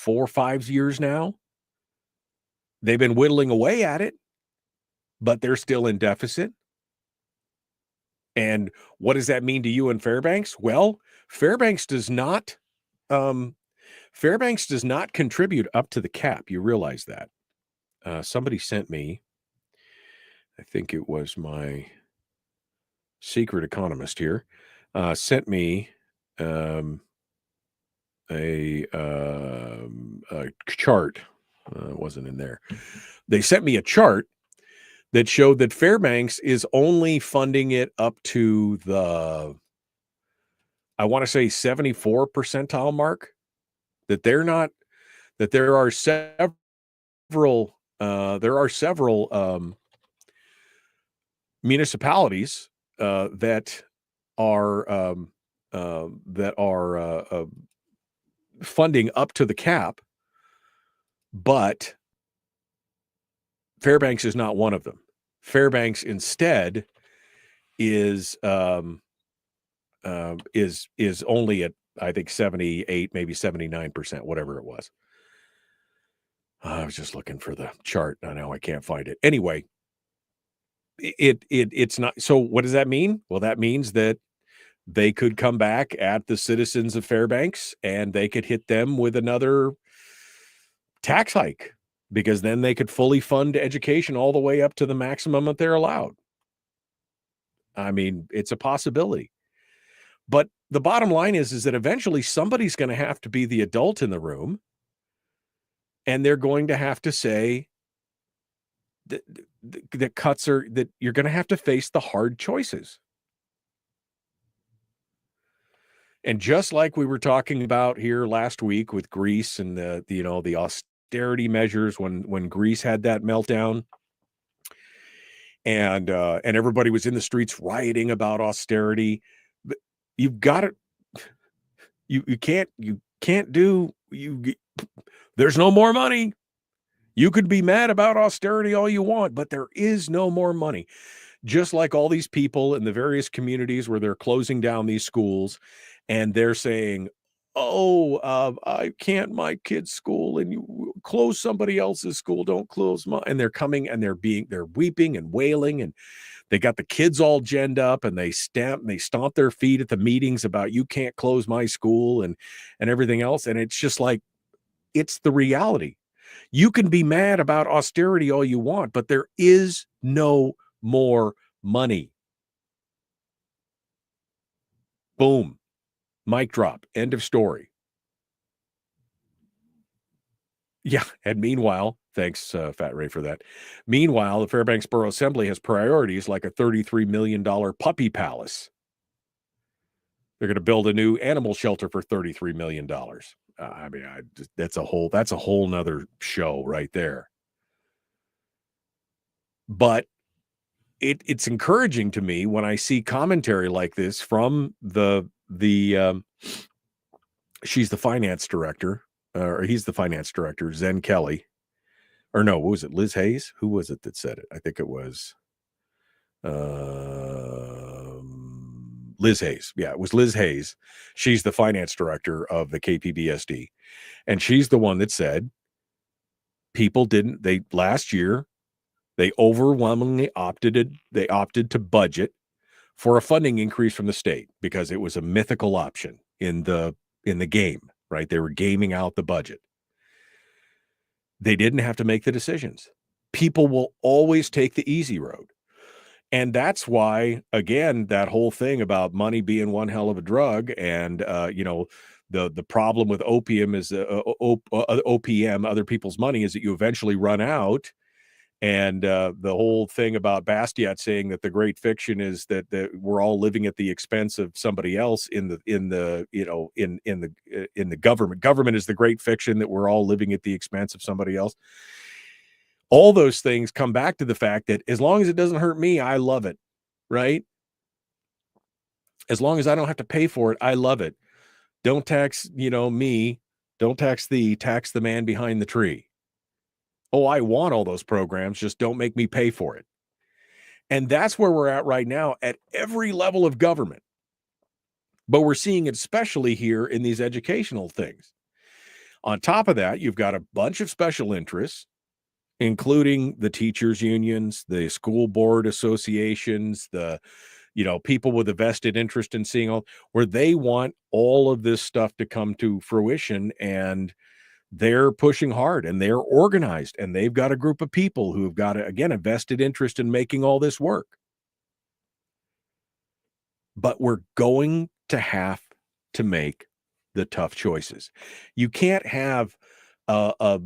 or 5 years now? They've been whittling away at it, but they're still in deficit. And what does that mean to you in Fairbanks? Well, Fairbanks does not contribute up to the cap. You realize that. Somebody sent me, I think it was my secret economist here, sent me a chart. It wasn't in there. They sent me a chart that showed that Fairbanks is only funding it up to the, I want to say 74 percentile mark, that there are several municipalities that are funding up to the cap, but Fairbanks is not one of them. Fairbanks instead is only at, I think, 78, maybe 79%, whatever it was. I was just looking for the chart. Now I can't find it. Anyway, it's not. So what does that mean? Well, that means that they could come back at the citizens of Fairbanks and they could hit them with another tax hike, because then they could fully fund education all the way up to the maximum that they're allowed. I mean, it's a possibility. But the bottom line is that eventually somebody's going to have to be the adult in the room, and they're going to have to say that cuts are, that you're going to have to face the hard choices. And just like we were talking about here last week with Greece and the austerity measures when Greece had that meltdown, and everybody was in the streets rioting about austerity, but you've got to, you can't do, there's no more money. You could be mad about austerity all you want, but there is no more money. Just like all these people in the various communities where they're closing down these schools and they're saying, I can't, my kid's school, and you close somebody else's school, don't close mine. And they're coming and they're weeping and wailing, and they got the kids all genned up, and they stomp their feet at the meetings about, you can't close my school and everything else. And it's just like, it's the reality. You can be mad about austerity all you want, but there is no more money. Boom. Mic drop. End of story. Yeah. And meanwhile, thanks, Fat Ray, for that. Meanwhile, the Fairbanks Borough Assembly has priorities like a $33 million puppy palace. They're going to build a new animal shelter for $33 million. I mean, that's a whole nother show right there. But it's encouraging to me when I see commentary like this from the she's the finance director, or he's the finance director, Zen Kelly. Or no, what was it? Liz Hayes? Who was it that said it? I think it was Liz Hayes. Yeah, it was Liz Hayes. She's the finance director of the KPBSD. And she's the one that said last year, they overwhelmingly opted to budget for a funding increase from the state because it was a mythical option in the game, right? They were gaming out the budget. They didn't have to make the decisions. People will always take the easy road. And that's why, again, that whole thing about money being one hell of a drug and, the problem with opium is OPM, other people's money, is that you eventually run out. And the whole thing about Bastiat saying that the great fiction is that we're all living at the expense of somebody else in the government. Government is the great fiction, that we're all living at the expense of somebody else. All those things come back to the fact that as long as it doesn't hurt me, I love it, right? As long as I don't have to pay for it, I love it. Don't tax, me. Don't tax the man behind the tree. Oh, I want all those programs, just don't make me pay for it. And that's where we're at right now at every level of government. But we're seeing it especially here in these educational things. On top of that, you've got a bunch of special interests, including the teachers' unions, the school board associations, the people with a vested interest in seeing where they want all of this stuff to come to fruition, and they're pushing hard and they're organized and they've got a group of people who have got, again, a vested interest in making all this work. But we're going to have to make the tough choices. You can't have a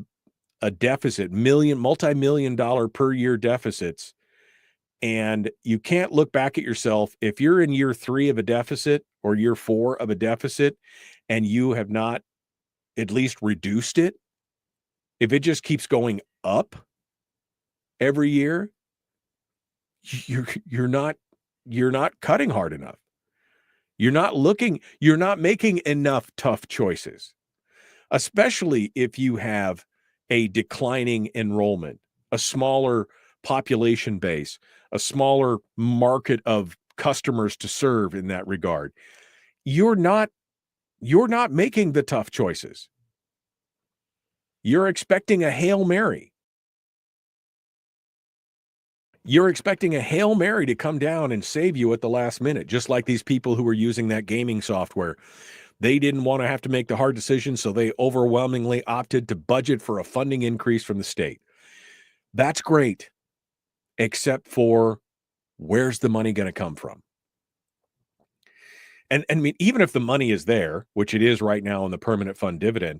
deficit, multi-million dollar per year deficits, and you can't look back at yourself if you're in year 3 of a deficit or year 4 of a deficit and you have not at least reduced it. If it just keeps going up every year, you're not cutting hard enough. You're not making enough tough choices, especially if you have a declining enrollment, a smaller population base, a smaller market of customers to serve in that regard. You're not making the tough choices. You're expecting a Hail Mary. You're expecting a Hail Mary to come down and save you at the last minute, just like these people who were using that gaming software. They didn't want to have to make the hard decisions, so they overwhelmingly opted to budget for a funding increase from the state. That's great, except for where's the money going to come from? And I mean, even if the money is there, which it is right now in the permanent fund dividend,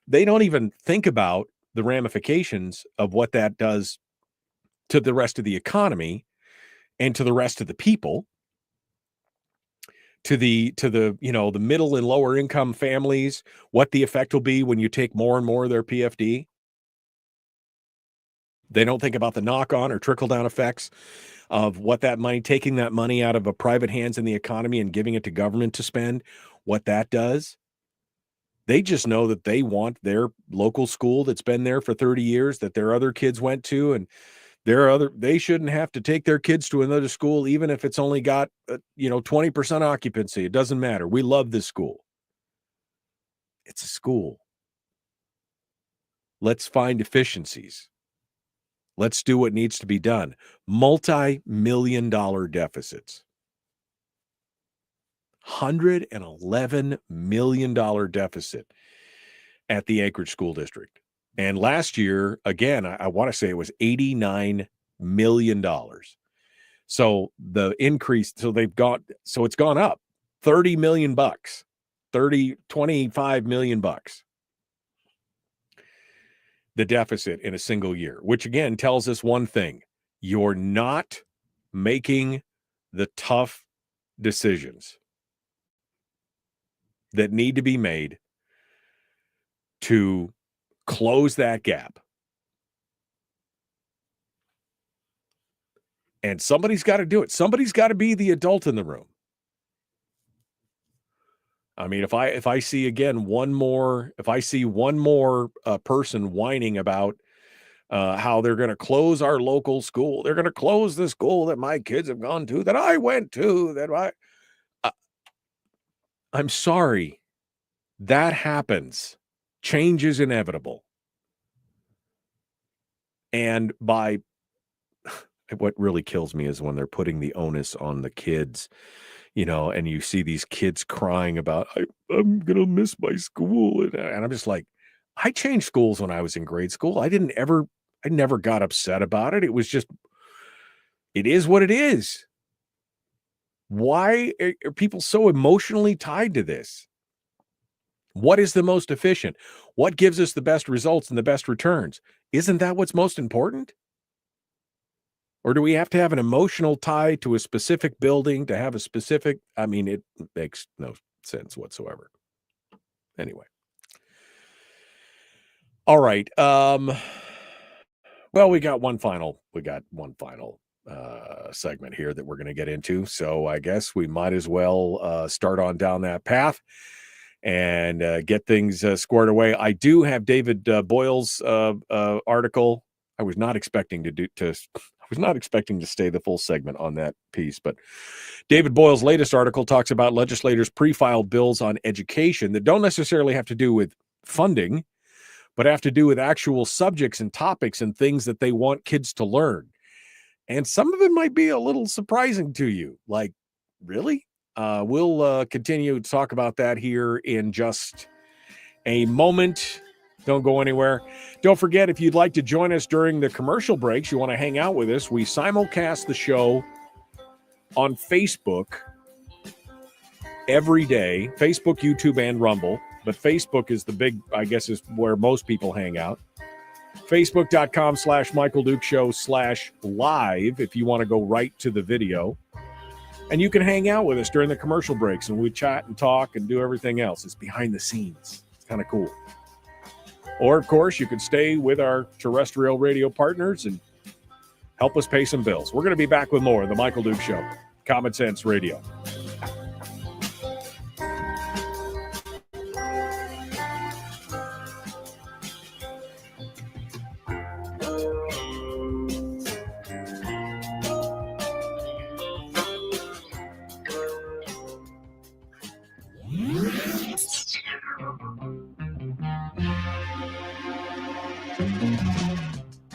they don't even think about the ramifications of what that does to the rest of the economy and to the rest of the people, to the the middle and lower income families, what the effect will be when you take more and more of their PFD. They don't think about the knock-on or trickle-down effects of what taking that money out of a private hands in the economy and giving it to government to spend, what that does. They just know that they want their local school that's been there for 30 years, that their other kids went to, and they shouldn't have to take their kids to another school, even if it's only got 20% occupancy. It doesn't matter. We love this school. It's a school. Let's find efficiencies. Let's do what needs to be done. Multi-million-dollar deficits. $111 million deficit at the Anchorage School District. And last year, again, I want to say it was $89 million. So the increase, it's gone up $30 million, 25 million bucks. The deficit in a single year, which again tells us one thing: you're not making the tough decisions that need to be made to close that gap. And somebody's got to do it. Somebody's got to be the adult in the room. I mean, if I see again one more person whining about how they're going to close our local school, they're going to close the school that my kids have gone to, that I went to, I'm sorry, that happens. Change is inevitable. And what really kills me is when they're putting the onus on the kids, and you see these kids crying about, I'm going to miss my school. And I'm just like, I changed schools when I was in grade school. I never got upset about it. It was just, it is what it is. Why are people so emotionally tied to this? What is the most efficient? What gives us the best results and the best returns? Isn't that what's most important? Or do we have to have an emotional tie to a specific building to have a specific? I mean, it makes no sense whatsoever. Anyway. All right. Well, we got one final segment here that we're going to get into. So I guess we might as well start on down that path and get things squared away. I do have David Boyle's article. I was not expecting to stay the full segment on that piece, but David Boyle's latest article talks about legislators pre-filed bills on education that don't necessarily have to do with funding, but have to do with actual subjects and topics and things that they want kids to learn. And some of it might be a little surprising to you. Like, really? We'll continue to talk about that here in just a moment. Don't go anywhere. Don't forget, if you'd like to join us during the commercial breaks, you want to hang out with us, we simulcast the show on Facebook every day. Facebook, YouTube, and Rumble. But Facebook is the big, I guess, is where most people hang out. Facebook.com/Michael Duke Show /live if you want to go right to the video. And you can hang out with us during the commercial breaks, and we chat and talk and do everything else. It's behind the scenes. It's kind of cool. Or, of course, you can stay with our terrestrial radio partners and help us pay some bills. We're going to be back with more of The Michael Duke Show, Common Sense Radio.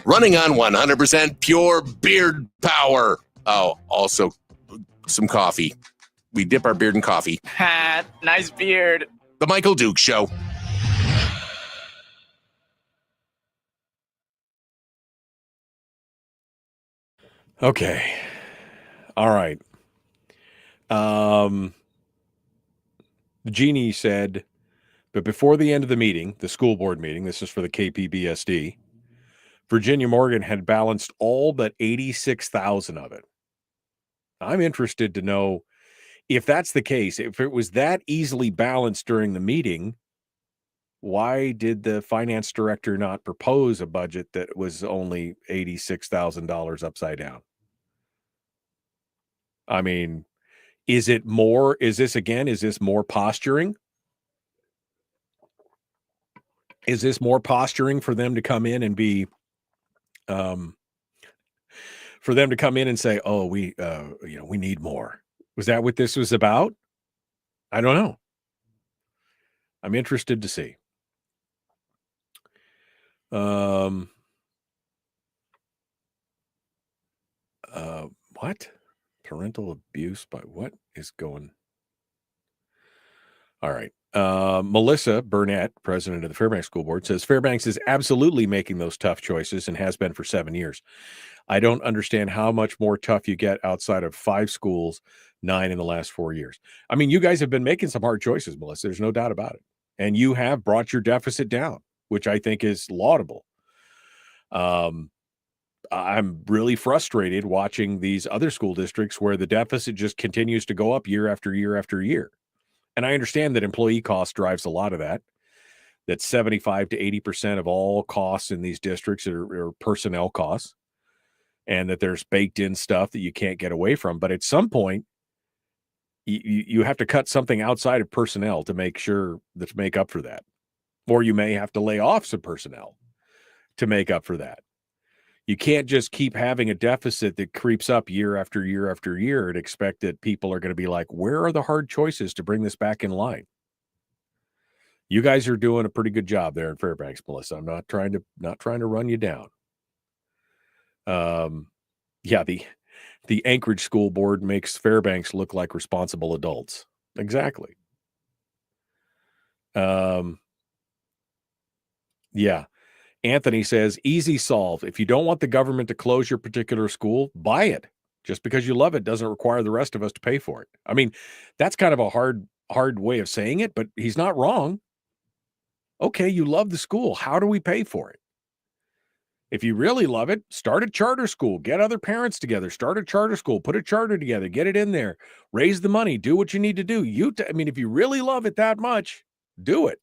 Running on 100% pure beard power. Oh, also some coffee. We dip our beard in coffee. Ha, nice beard. The Michael Duke Show. Okay. All right. Jeannie said, but before the end of the meeting, the school board meeting, this is for the KPBSD, Virginia Morgan had balanced all but 86,000 of it. I'm interested to know if that's the case. If it was that easily balanced during the meeting, why did the finance director not propose a budget that was only $86,000 upside down? I mean, is this more posturing? Is this more posturing for them to come in and be, for them to come in and say, oh, we need more. Was that what this was about? I don't know. I'm interested to see. What? Parental abuse by what is going? All right. Melissa Burnett, president of the Fairbanks School Board, says Fairbanks is absolutely making those tough choices and has been for 7 years. I don't understand how much more tough you get outside of 5 schools, 9 in the last 4 years. I mean, you guys have been making some hard choices, Melissa. There's no doubt about it. And you have brought your deficit down, which I think is laudable. I'm really frustrated watching these other school districts where the deficit just continues to go up year after year after year. And I understand that employee cost drives a lot of that. That 75 to 80% of all costs in these districts are personnel costs. and that there's baked in stuff that you can't get away from. But at some point, you have to cut something outside of personnel to make up for that. Or you may have to lay off some personnel to make up for that. You can't just keep having a deficit that creeps up year after year after year and expect that people are going to be like, where are the hard choices to bring this back in line? You guys are doing a pretty good job there in Fairbanks, Melissa. I'm not trying to run you down. Yeah, the Anchorage School Board makes Fairbanks look like responsible adults. Exactly. Yeah. Anthony says, easy solve. If you don't want the government to close your particular school, buy it. Just because you love it doesn't require the rest of us to pay for it. I mean, that's kind of a hard way of saying it, but he's not wrong. Okay, you love the school. How do we pay for it? If you really love it, start a charter school. Get other parents together. Start a charter school. Put a charter together. Get it in there. Raise the money. Do what you need to do. I mean, if you really love it that much, do it.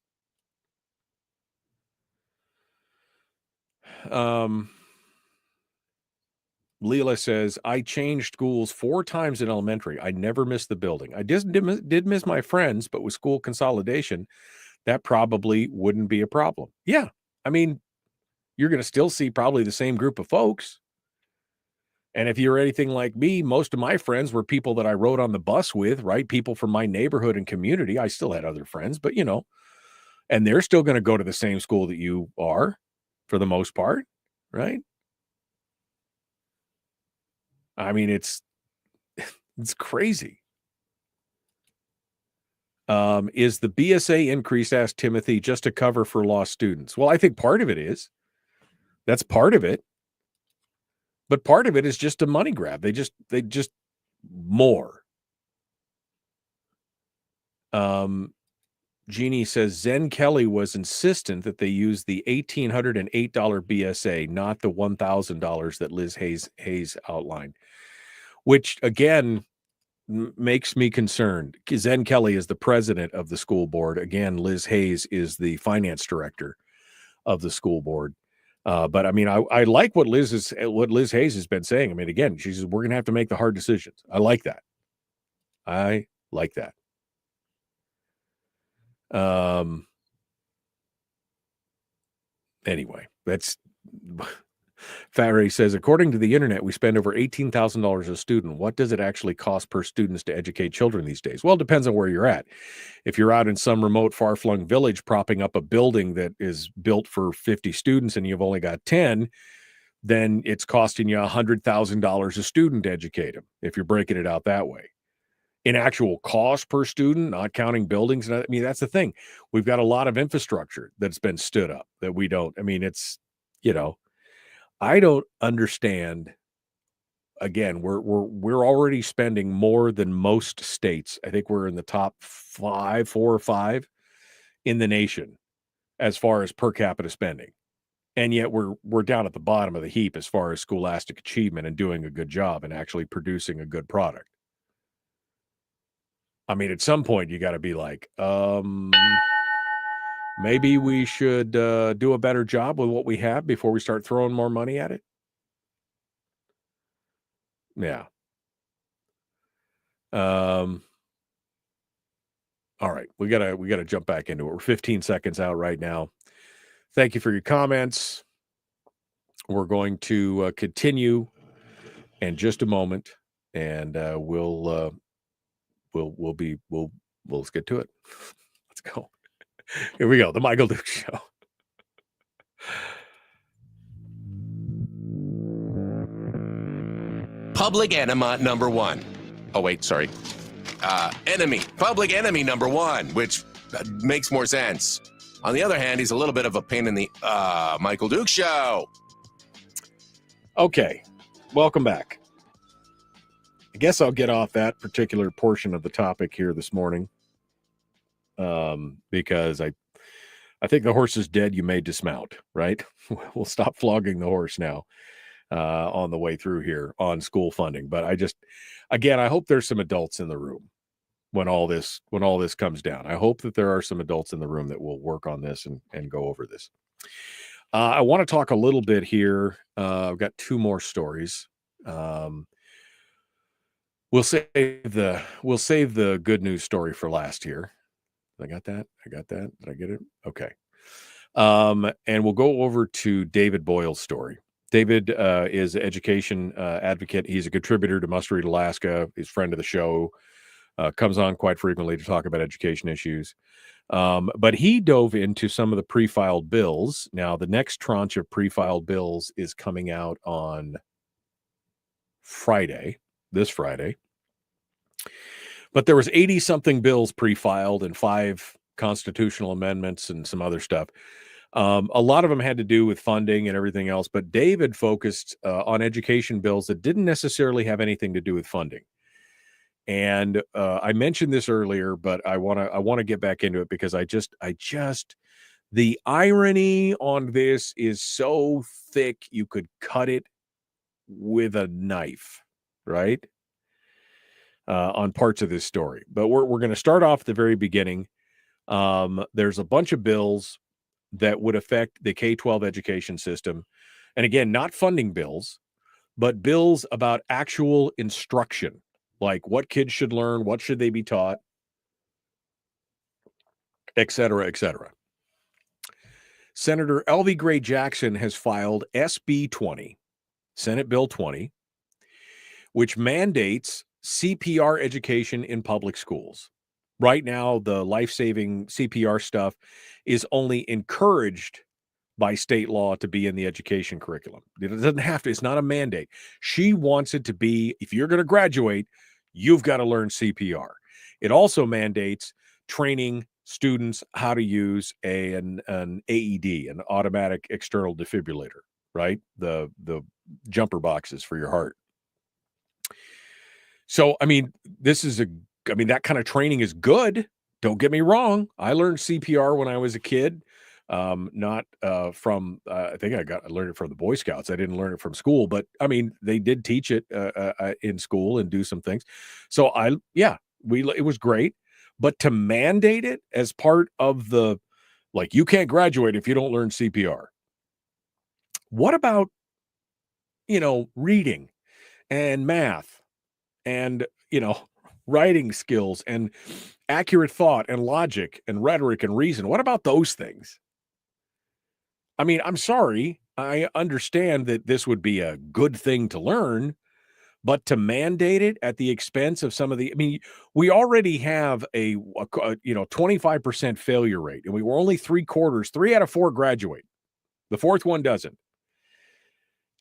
Leela says, I changed schools 4 times in elementary. I never missed the building. I did miss my friends, but with school consolidation, that probably wouldn't be a problem. Yeah. I mean, you're going to still see probably the same group of folks. And if you're anything like me, most of my friends were people that I rode on the bus with, right? People from my neighborhood and community. I still had other friends, but and they're still going to go to the same school that you are for the most part, right? I mean, it's crazy. Is the BSA increase, asked Timothy, just to cover for lost students? Well, I think part of it is. That's part of it. But part of it is just a money grab. They just more. Jeannie says Zen Kelly was insistent that they use the $1,808 BSA, not the $1,000 that Liz Hayes outlined, which again makes me concerned. Zen Kelly is the president of the school board. Again, Liz Hayes is the finance director of the school board. But I mean, I like what Liz Hayes has been saying. I mean, again, she says we're going to have to make the hard decisions. I like that. Anyway, that's Farray says, according to the internet, we spend over $18,000 a student. What does it actually cost per student to educate children these days? Well, it depends on where you're at. If you're out in some remote, far-flung village propping up a building that is built for 50 students and you've only got 10, then it's costing you $100,000 a student to educate them, if you're breaking it out that way. In actual cost per student, not counting buildings. I mean, that's the thing. We've got a lot of infrastructure that's been stood up that we don't. I mean, it's, I don't understand. Again, we're already spending more than most states. I think we're in the top 4 or 5 in the nation as far as per capita spending. And yet we're down at the bottom of the heap as far as scholastic achievement and doing a good job and actually producing a good product. I mean, at some point you got to be like, maybe we should do a better job with what we have before we start throwing more money at it. Yeah. All right, we gotta jump back into it. We're 15 seconds out right now. Thank you for your comments. We're going to continue in just a moment, and we'll let's get to it. Let's go. Here we go. The Michael Duke Show. Public enema number 1. Oh, wait, sorry. Public enemy number 1, which makes more sense. On the other hand, he's a little bit of a pain in the Michael Duke Show. Okay, welcome back. I guess I'll get off that particular portion of the topic here this morning, because I think the horse is dead. You may dismount, right? We'll stop flogging the horse now on the way through here on school funding. But I hope there's some adults in the room when all this comes down. I hope that there are some adults in the room that will work on this and go over this. I want to talk a little bit here. I've got 2 more stories. We'll save the good news story for last here. I got that. Did I get it? Okay. And we'll go over to David Boyle's story. David is an education advocate. He's a contributor to Must Read Alaska. He's a friend of the show. Comes on quite frequently to talk about education issues. But he dove into some of the pre-filed bills. Now, the next tranche of pre-filed bills is coming out on this Friday. But there was 80-something bills pre-filed and 5 constitutional amendments and some other stuff. A lot of them had to do with funding and everything else, but David focused on education bills that didn't necessarily have anything to do with funding. And I mentioned this earlier, but I want to get back into it because the irony on this is so thick you could cut it with a knife, right? On parts of this story. But we're going to start off at the very beginning. There's a bunch of bills that would affect the K-12 education system. And again, not funding bills, but bills about actual instruction, like what kids should learn, what should they be taught, et cetera, et cetera. Senator Elvie Gray Jackson has filed SB 20, Senate Bill 20, which mandates CPR education in public schools. Right now, the life-saving CPR stuff is only encouraged by state law to be in the education curriculum. It doesn't have to. It's not a mandate. She wants it to be, if you're going to graduate, you've got to learn CPR. It also mandates training students how to use an AED, an automatic external defibrillator, right? The jumper boxes for your heart. So, that kind of training is good. Don't get me wrong. I learned CPR when I was a kid. Not from, I think I learned it from the Boy Scouts. I didn't learn it from school, but they did teach it in school and do some things. So it was great, but to mandate it as part of you can't graduate if you don't learn CPR. What about, reading and math and, writing skills and accurate thought and logic and rhetoric and reason? What about those things? I'm sorry. I understand that this would be a good thing to learn, but to mandate it at the expense of some of we already have a 25% failure rate, and we were only 3 out of 4 graduate. The 4th one doesn't.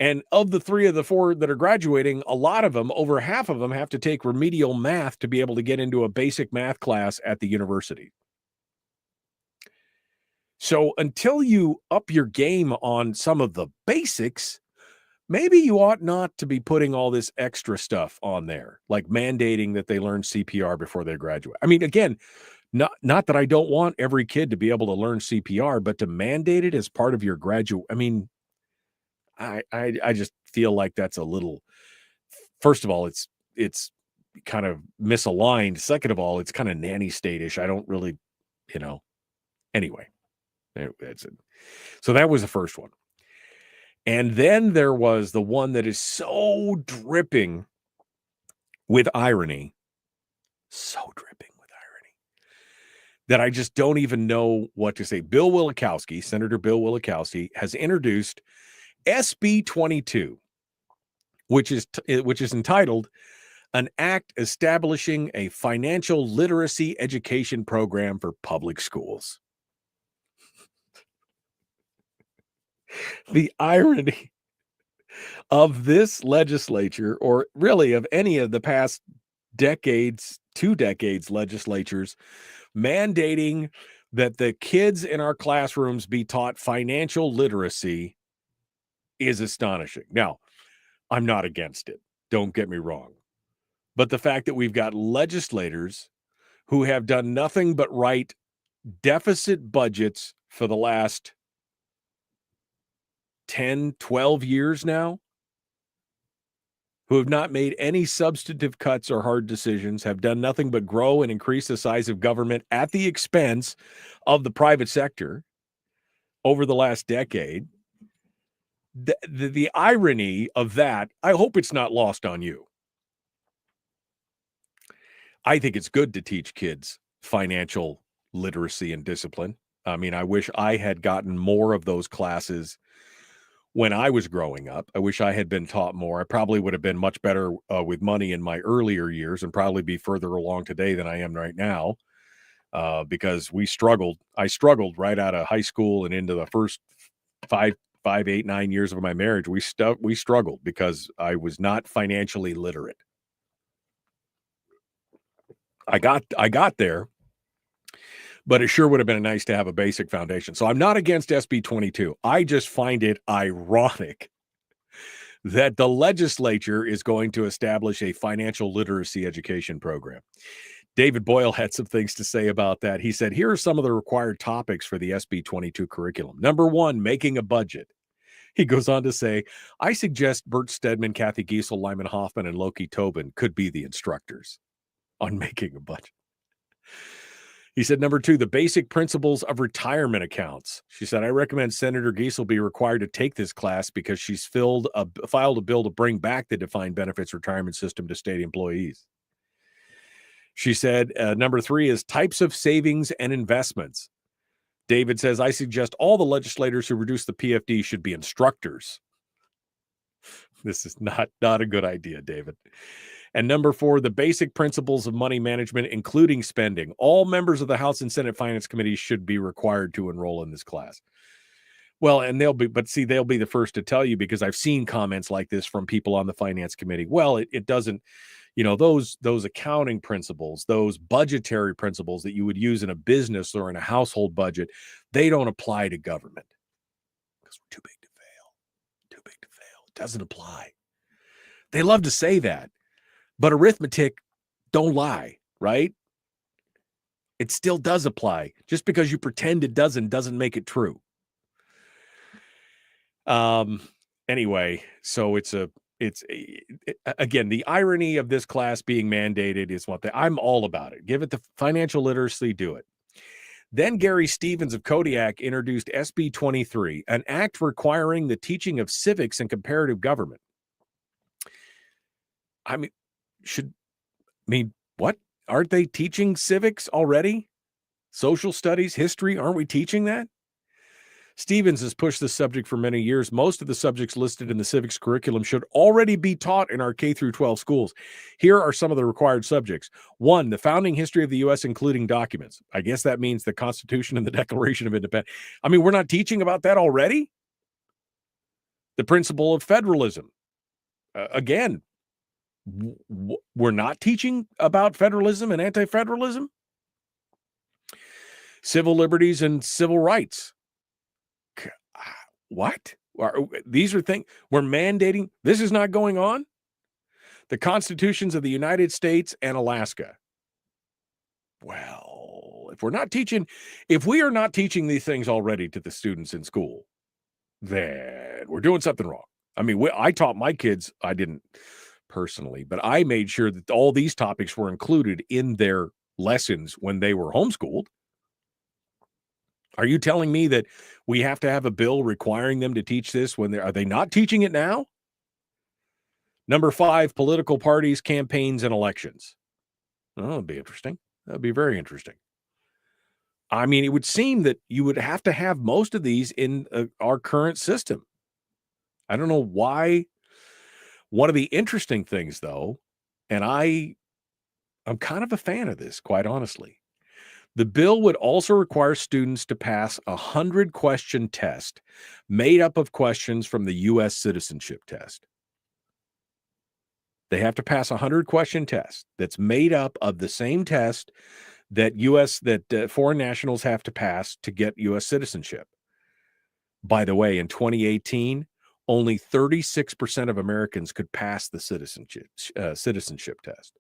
And of the 3 of the 4 that are graduating, a lot of them, over half of them, have to take remedial math to be able to get into a basic math class at the university. So until you up your game on some of the basics, maybe you ought not to be putting all this extra stuff on there, like mandating that they learn CPR before they graduate. Again, not that I don't want every kid to be able to learn CPR, but to mandate it as part of your graduate. I just feel like that's a little, first of all, it's kind of misaligned. Second of all, it's kind of nanny state-ish. I don't really, anyway. So that was the first one. And then there was the one that is so dripping with irony, that I just don't even know what to say. Senator Bill Wielechowski has introduced SB 22, which is entitled An Act Establishing a Financial Literacy Education Program for Public Schools. The irony of this legislature, or really of any of the past 2 decades legislatures, mandating that the kids in our classrooms be taught financial literacy is astonishing. Now, I'm not against it. Don't get me wrong. But the fact that we've got legislators who have done nothing but write deficit budgets for the last 10, 12 years now, who have not made any substantive cuts or hard decisions, have done nothing but grow and increase the size of government at the expense of the private sector over the last decade. the irony of that, I hope it's not lost on you. I think it's good to teach kids financial literacy and discipline. I mean, I wish I had gotten more of those classes when I was growing up. I wish I had been taught more. I probably would have been much better with money in my earlier years and probably be further along today than I am right now, because I struggled right out of high school and into the first 8, 9 years of my marriage. We struggled because I was not financially literate. I got there, but it sure would have been nice to have a basic foundation. So I'm not against SB 22. I just find it ironic that the legislature is going to establish a financial literacy education program. David Boyle had some things to say about that. He said, here are some of the required topics for the SB 22 curriculum. Number 1, making a budget. He goes on to say, I suggest Bert Stedman, Kathy Giesel, Lyman Hoffman, and Loki Tobin could be the instructors on making a budget. He said, number 2, the basic principles of retirement accounts. She said, I recommend Senator Giesel be required to take this class because she's filed a bill to bring back the defined benefits retirement system to state employees. She said, number 3 is types of savings and investments. David says, I suggest all the legislators who reduce the PFD should be instructors. This is not a good idea, David. And number 4, the basic principles of money management, including spending. All members of the House and Senate Finance Committees should be required to enroll in this class. Well, and they'll be the first to tell you, because I've seen comments like this from people on the Finance Committee. Well, it doesn't, those accounting principles, those budgetary principles that you would use in a business or in a household budget, they don't apply to government because we're too big to fail. It doesn't apply. They love to say that. But arithmetic don't lie, right? It still does apply. Just because you pretend it doesn't make it true. Anyway, so again, the irony of this class being mandated is I'm all about it. Give it the financial literacy, do it. Then Gary Stevens of Kodiak introduced SB 23, an act requiring the teaching of civics and comparative government. What? Aren't they teaching civics already? Social studies, history, aren't we teaching that? Stevens has pushed this subject for many years. Most of the subjects listed in the civics curriculum should already be taught in our K through 12 schools. Here are some of the required subjects. 1, the founding history of the U.S., including documents. I guess that means the Constitution and the Declaration of Independence. We're not teaching about that already? The principle of federalism. Again, we're not teaching about federalism and anti-federalism. Civil liberties and civil rights. What? These are things we're mandating. This is not going on. The constitutions of the United States and Alaska. Well, if we are not teaching these things already to the students in school, then we're doing something wrong. I taught my kids, I didn't personally, but I made sure that all these topics were included in their lessons when they were homeschooled. Are you telling me that we have to have a bill requiring them to teach this are they not teaching it now? Number 5, political parties, campaigns, and elections. Oh, that'd be interesting. That'd be very interesting. It would seem that you would have to have most of these in our current system. I don't know why. One of the interesting things, though, and I'm kind of a fan of this, quite honestly. The bill would also require students to pass a 100-question test made up of questions from the U.S. citizenship test. They have to pass a 100-question test that's made up of the same test that foreign nationals have to pass to get U.S. citizenship. By the way, in 2018, only 36% of Americans could pass the citizenship test.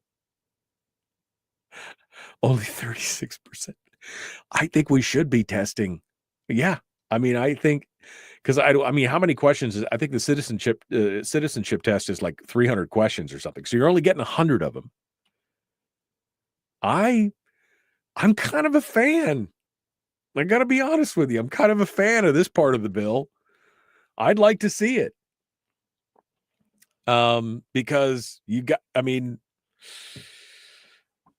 Only 36%. I think we should be testing. Yeah. I think because how many questions I think the citizenship test is like 300 questions or something. So you're only getting 100 of them. I'm kind of a fan. I got to be honest with you. I'm kind of a fan of this part of the bill. I'd like to see it. Because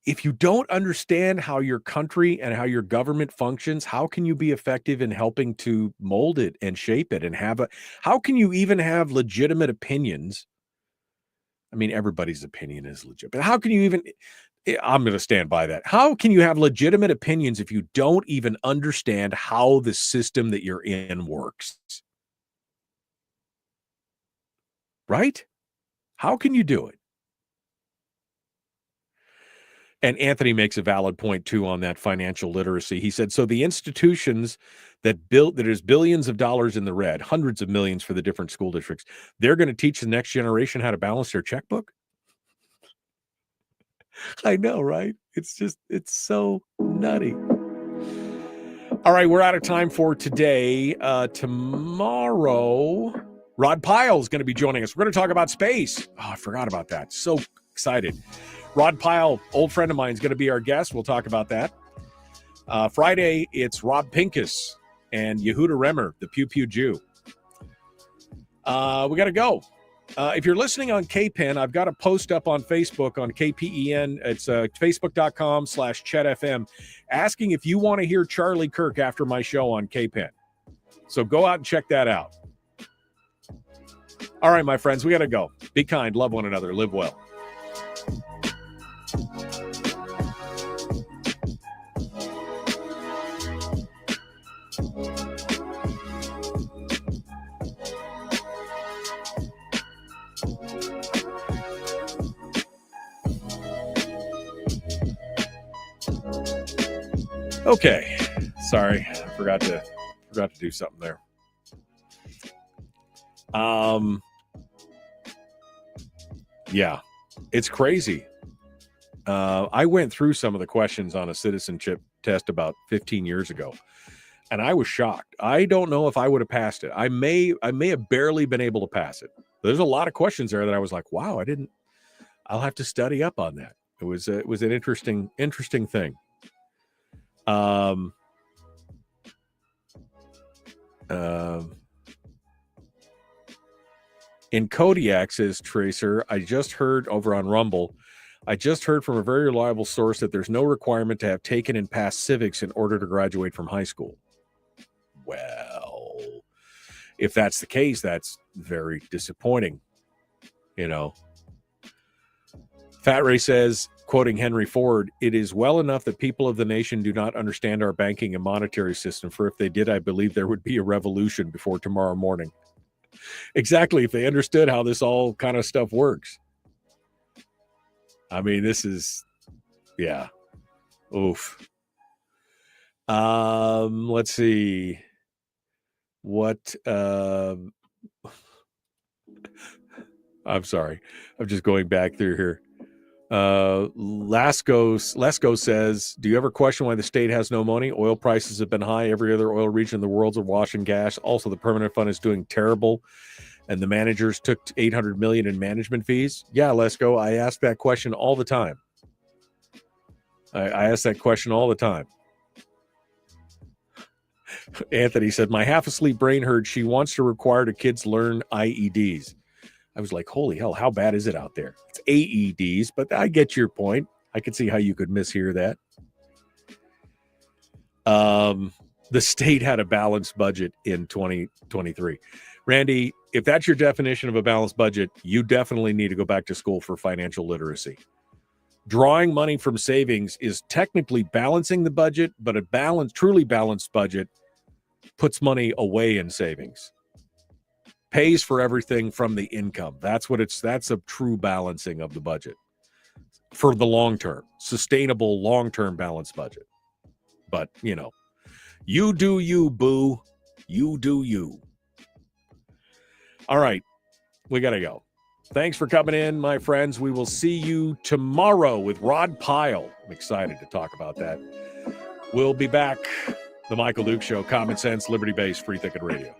if you don't understand how your country and how your government functions, how can you be effective in helping to mold it and shape it and how can you even have legitimate opinions? I mean, everybody's opinion is legit, but how can you even, I'm going to stand by that. How can you have legitimate opinions if you don't even understand how the system that you're in works? Right? How can you do it? And Anthony makes a valid point, too, on that financial literacy. He said, so the institutions that is billions of dollars in the red, hundreds of millions for the different school districts, they're going to teach the next generation how to balance their checkbook? I know, right? It's so nutty. All right, we're out of time for today. Tomorrow, Rod Pyle is going to be joining us. We're going to talk about space. Oh, I forgot about that. So excited. Rod Pyle, old friend of mine, is going to be our guest. We'll talk about that. Friday, it's Rob Pincus and Yehuda Remmer, the Pew Pew Jew. We got to go. If you're listening on KPEN, I've got a post up on Facebook on KPEN. It's facebook.com/ChetFM, asking if you want to hear Charlie Kirk after my show on KPEN. So go out and check that out. All right, my friends, we got to go. Be kind, love one another, live well. Okay, sorry, I forgot to do something there. Yeah, it's crazy. I went through some of the questions on a citizenship test about 15 years ago, and I was shocked. I don't know if I would have passed it. I may have barely been able to pass it. There's a lot of questions there that I was like, wow, I'll have to study up on that. It was an interesting thing. In Kodiak, says Tracer, I just heard over on Rumble, from a very reliable source that there's no requirement to have taken and passed civics in order to graduate from high school. Well, if that's the case, that's very disappointing. You know, Fat Ray says, quoting Henry Ford, it is well enough that people of the nation do not understand our banking and monetary system, for if they did, I believe there would be a revolution before tomorrow morning. Exactly, if they understood how this all kind of stuff works. I mean, this is, yeah. Oof. Let's see. What, I'm sorry. I'm just going back through here. Lesko says, do you ever question why the state has no money? Oil prices have been high. Every other oil region in the world's awash in gas. Also, the permanent fund is doing terrible, and the managers took $800 million in management fees. Yeah, Lesko, I ask that question all the time. I ask that question all the time. Anthony said, my half-asleep brain heard she wants to require the kids learn IEDs. I was like, holy hell, how bad is it out there? It's AEDs, but I get your point. I could see how you could mishear that. The state had a balanced budget in 2023. Randy, if that's your definition of a balanced budget, you definitely need to go back to school for financial literacy. Drawing money from savings is technically balancing the budget, but a truly balanced budget puts money away in savings. Pays for everything from the income. That's a true balancing of the budget for the long term, sustainable long-term balanced budget. But, you do you, boo. You do you. All right, we got to go. Thanks for coming in, my friends. We will see you tomorrow with Rod Pyle. I'm excited to talk about that. We'll be back. The Michael Duke Show, common sense, liberty-based, free thinking radio.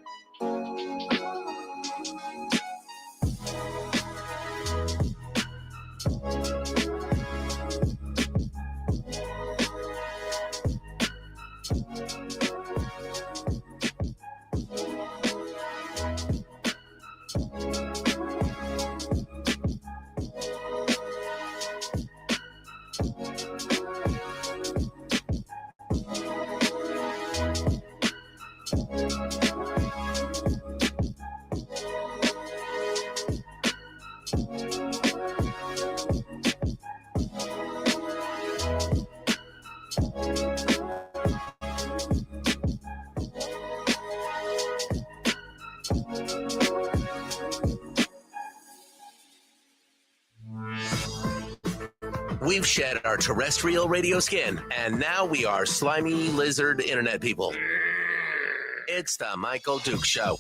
We've shed our terrestrial radio skin, and now we are slimy lizard internet people. It's the Michael Duke Show.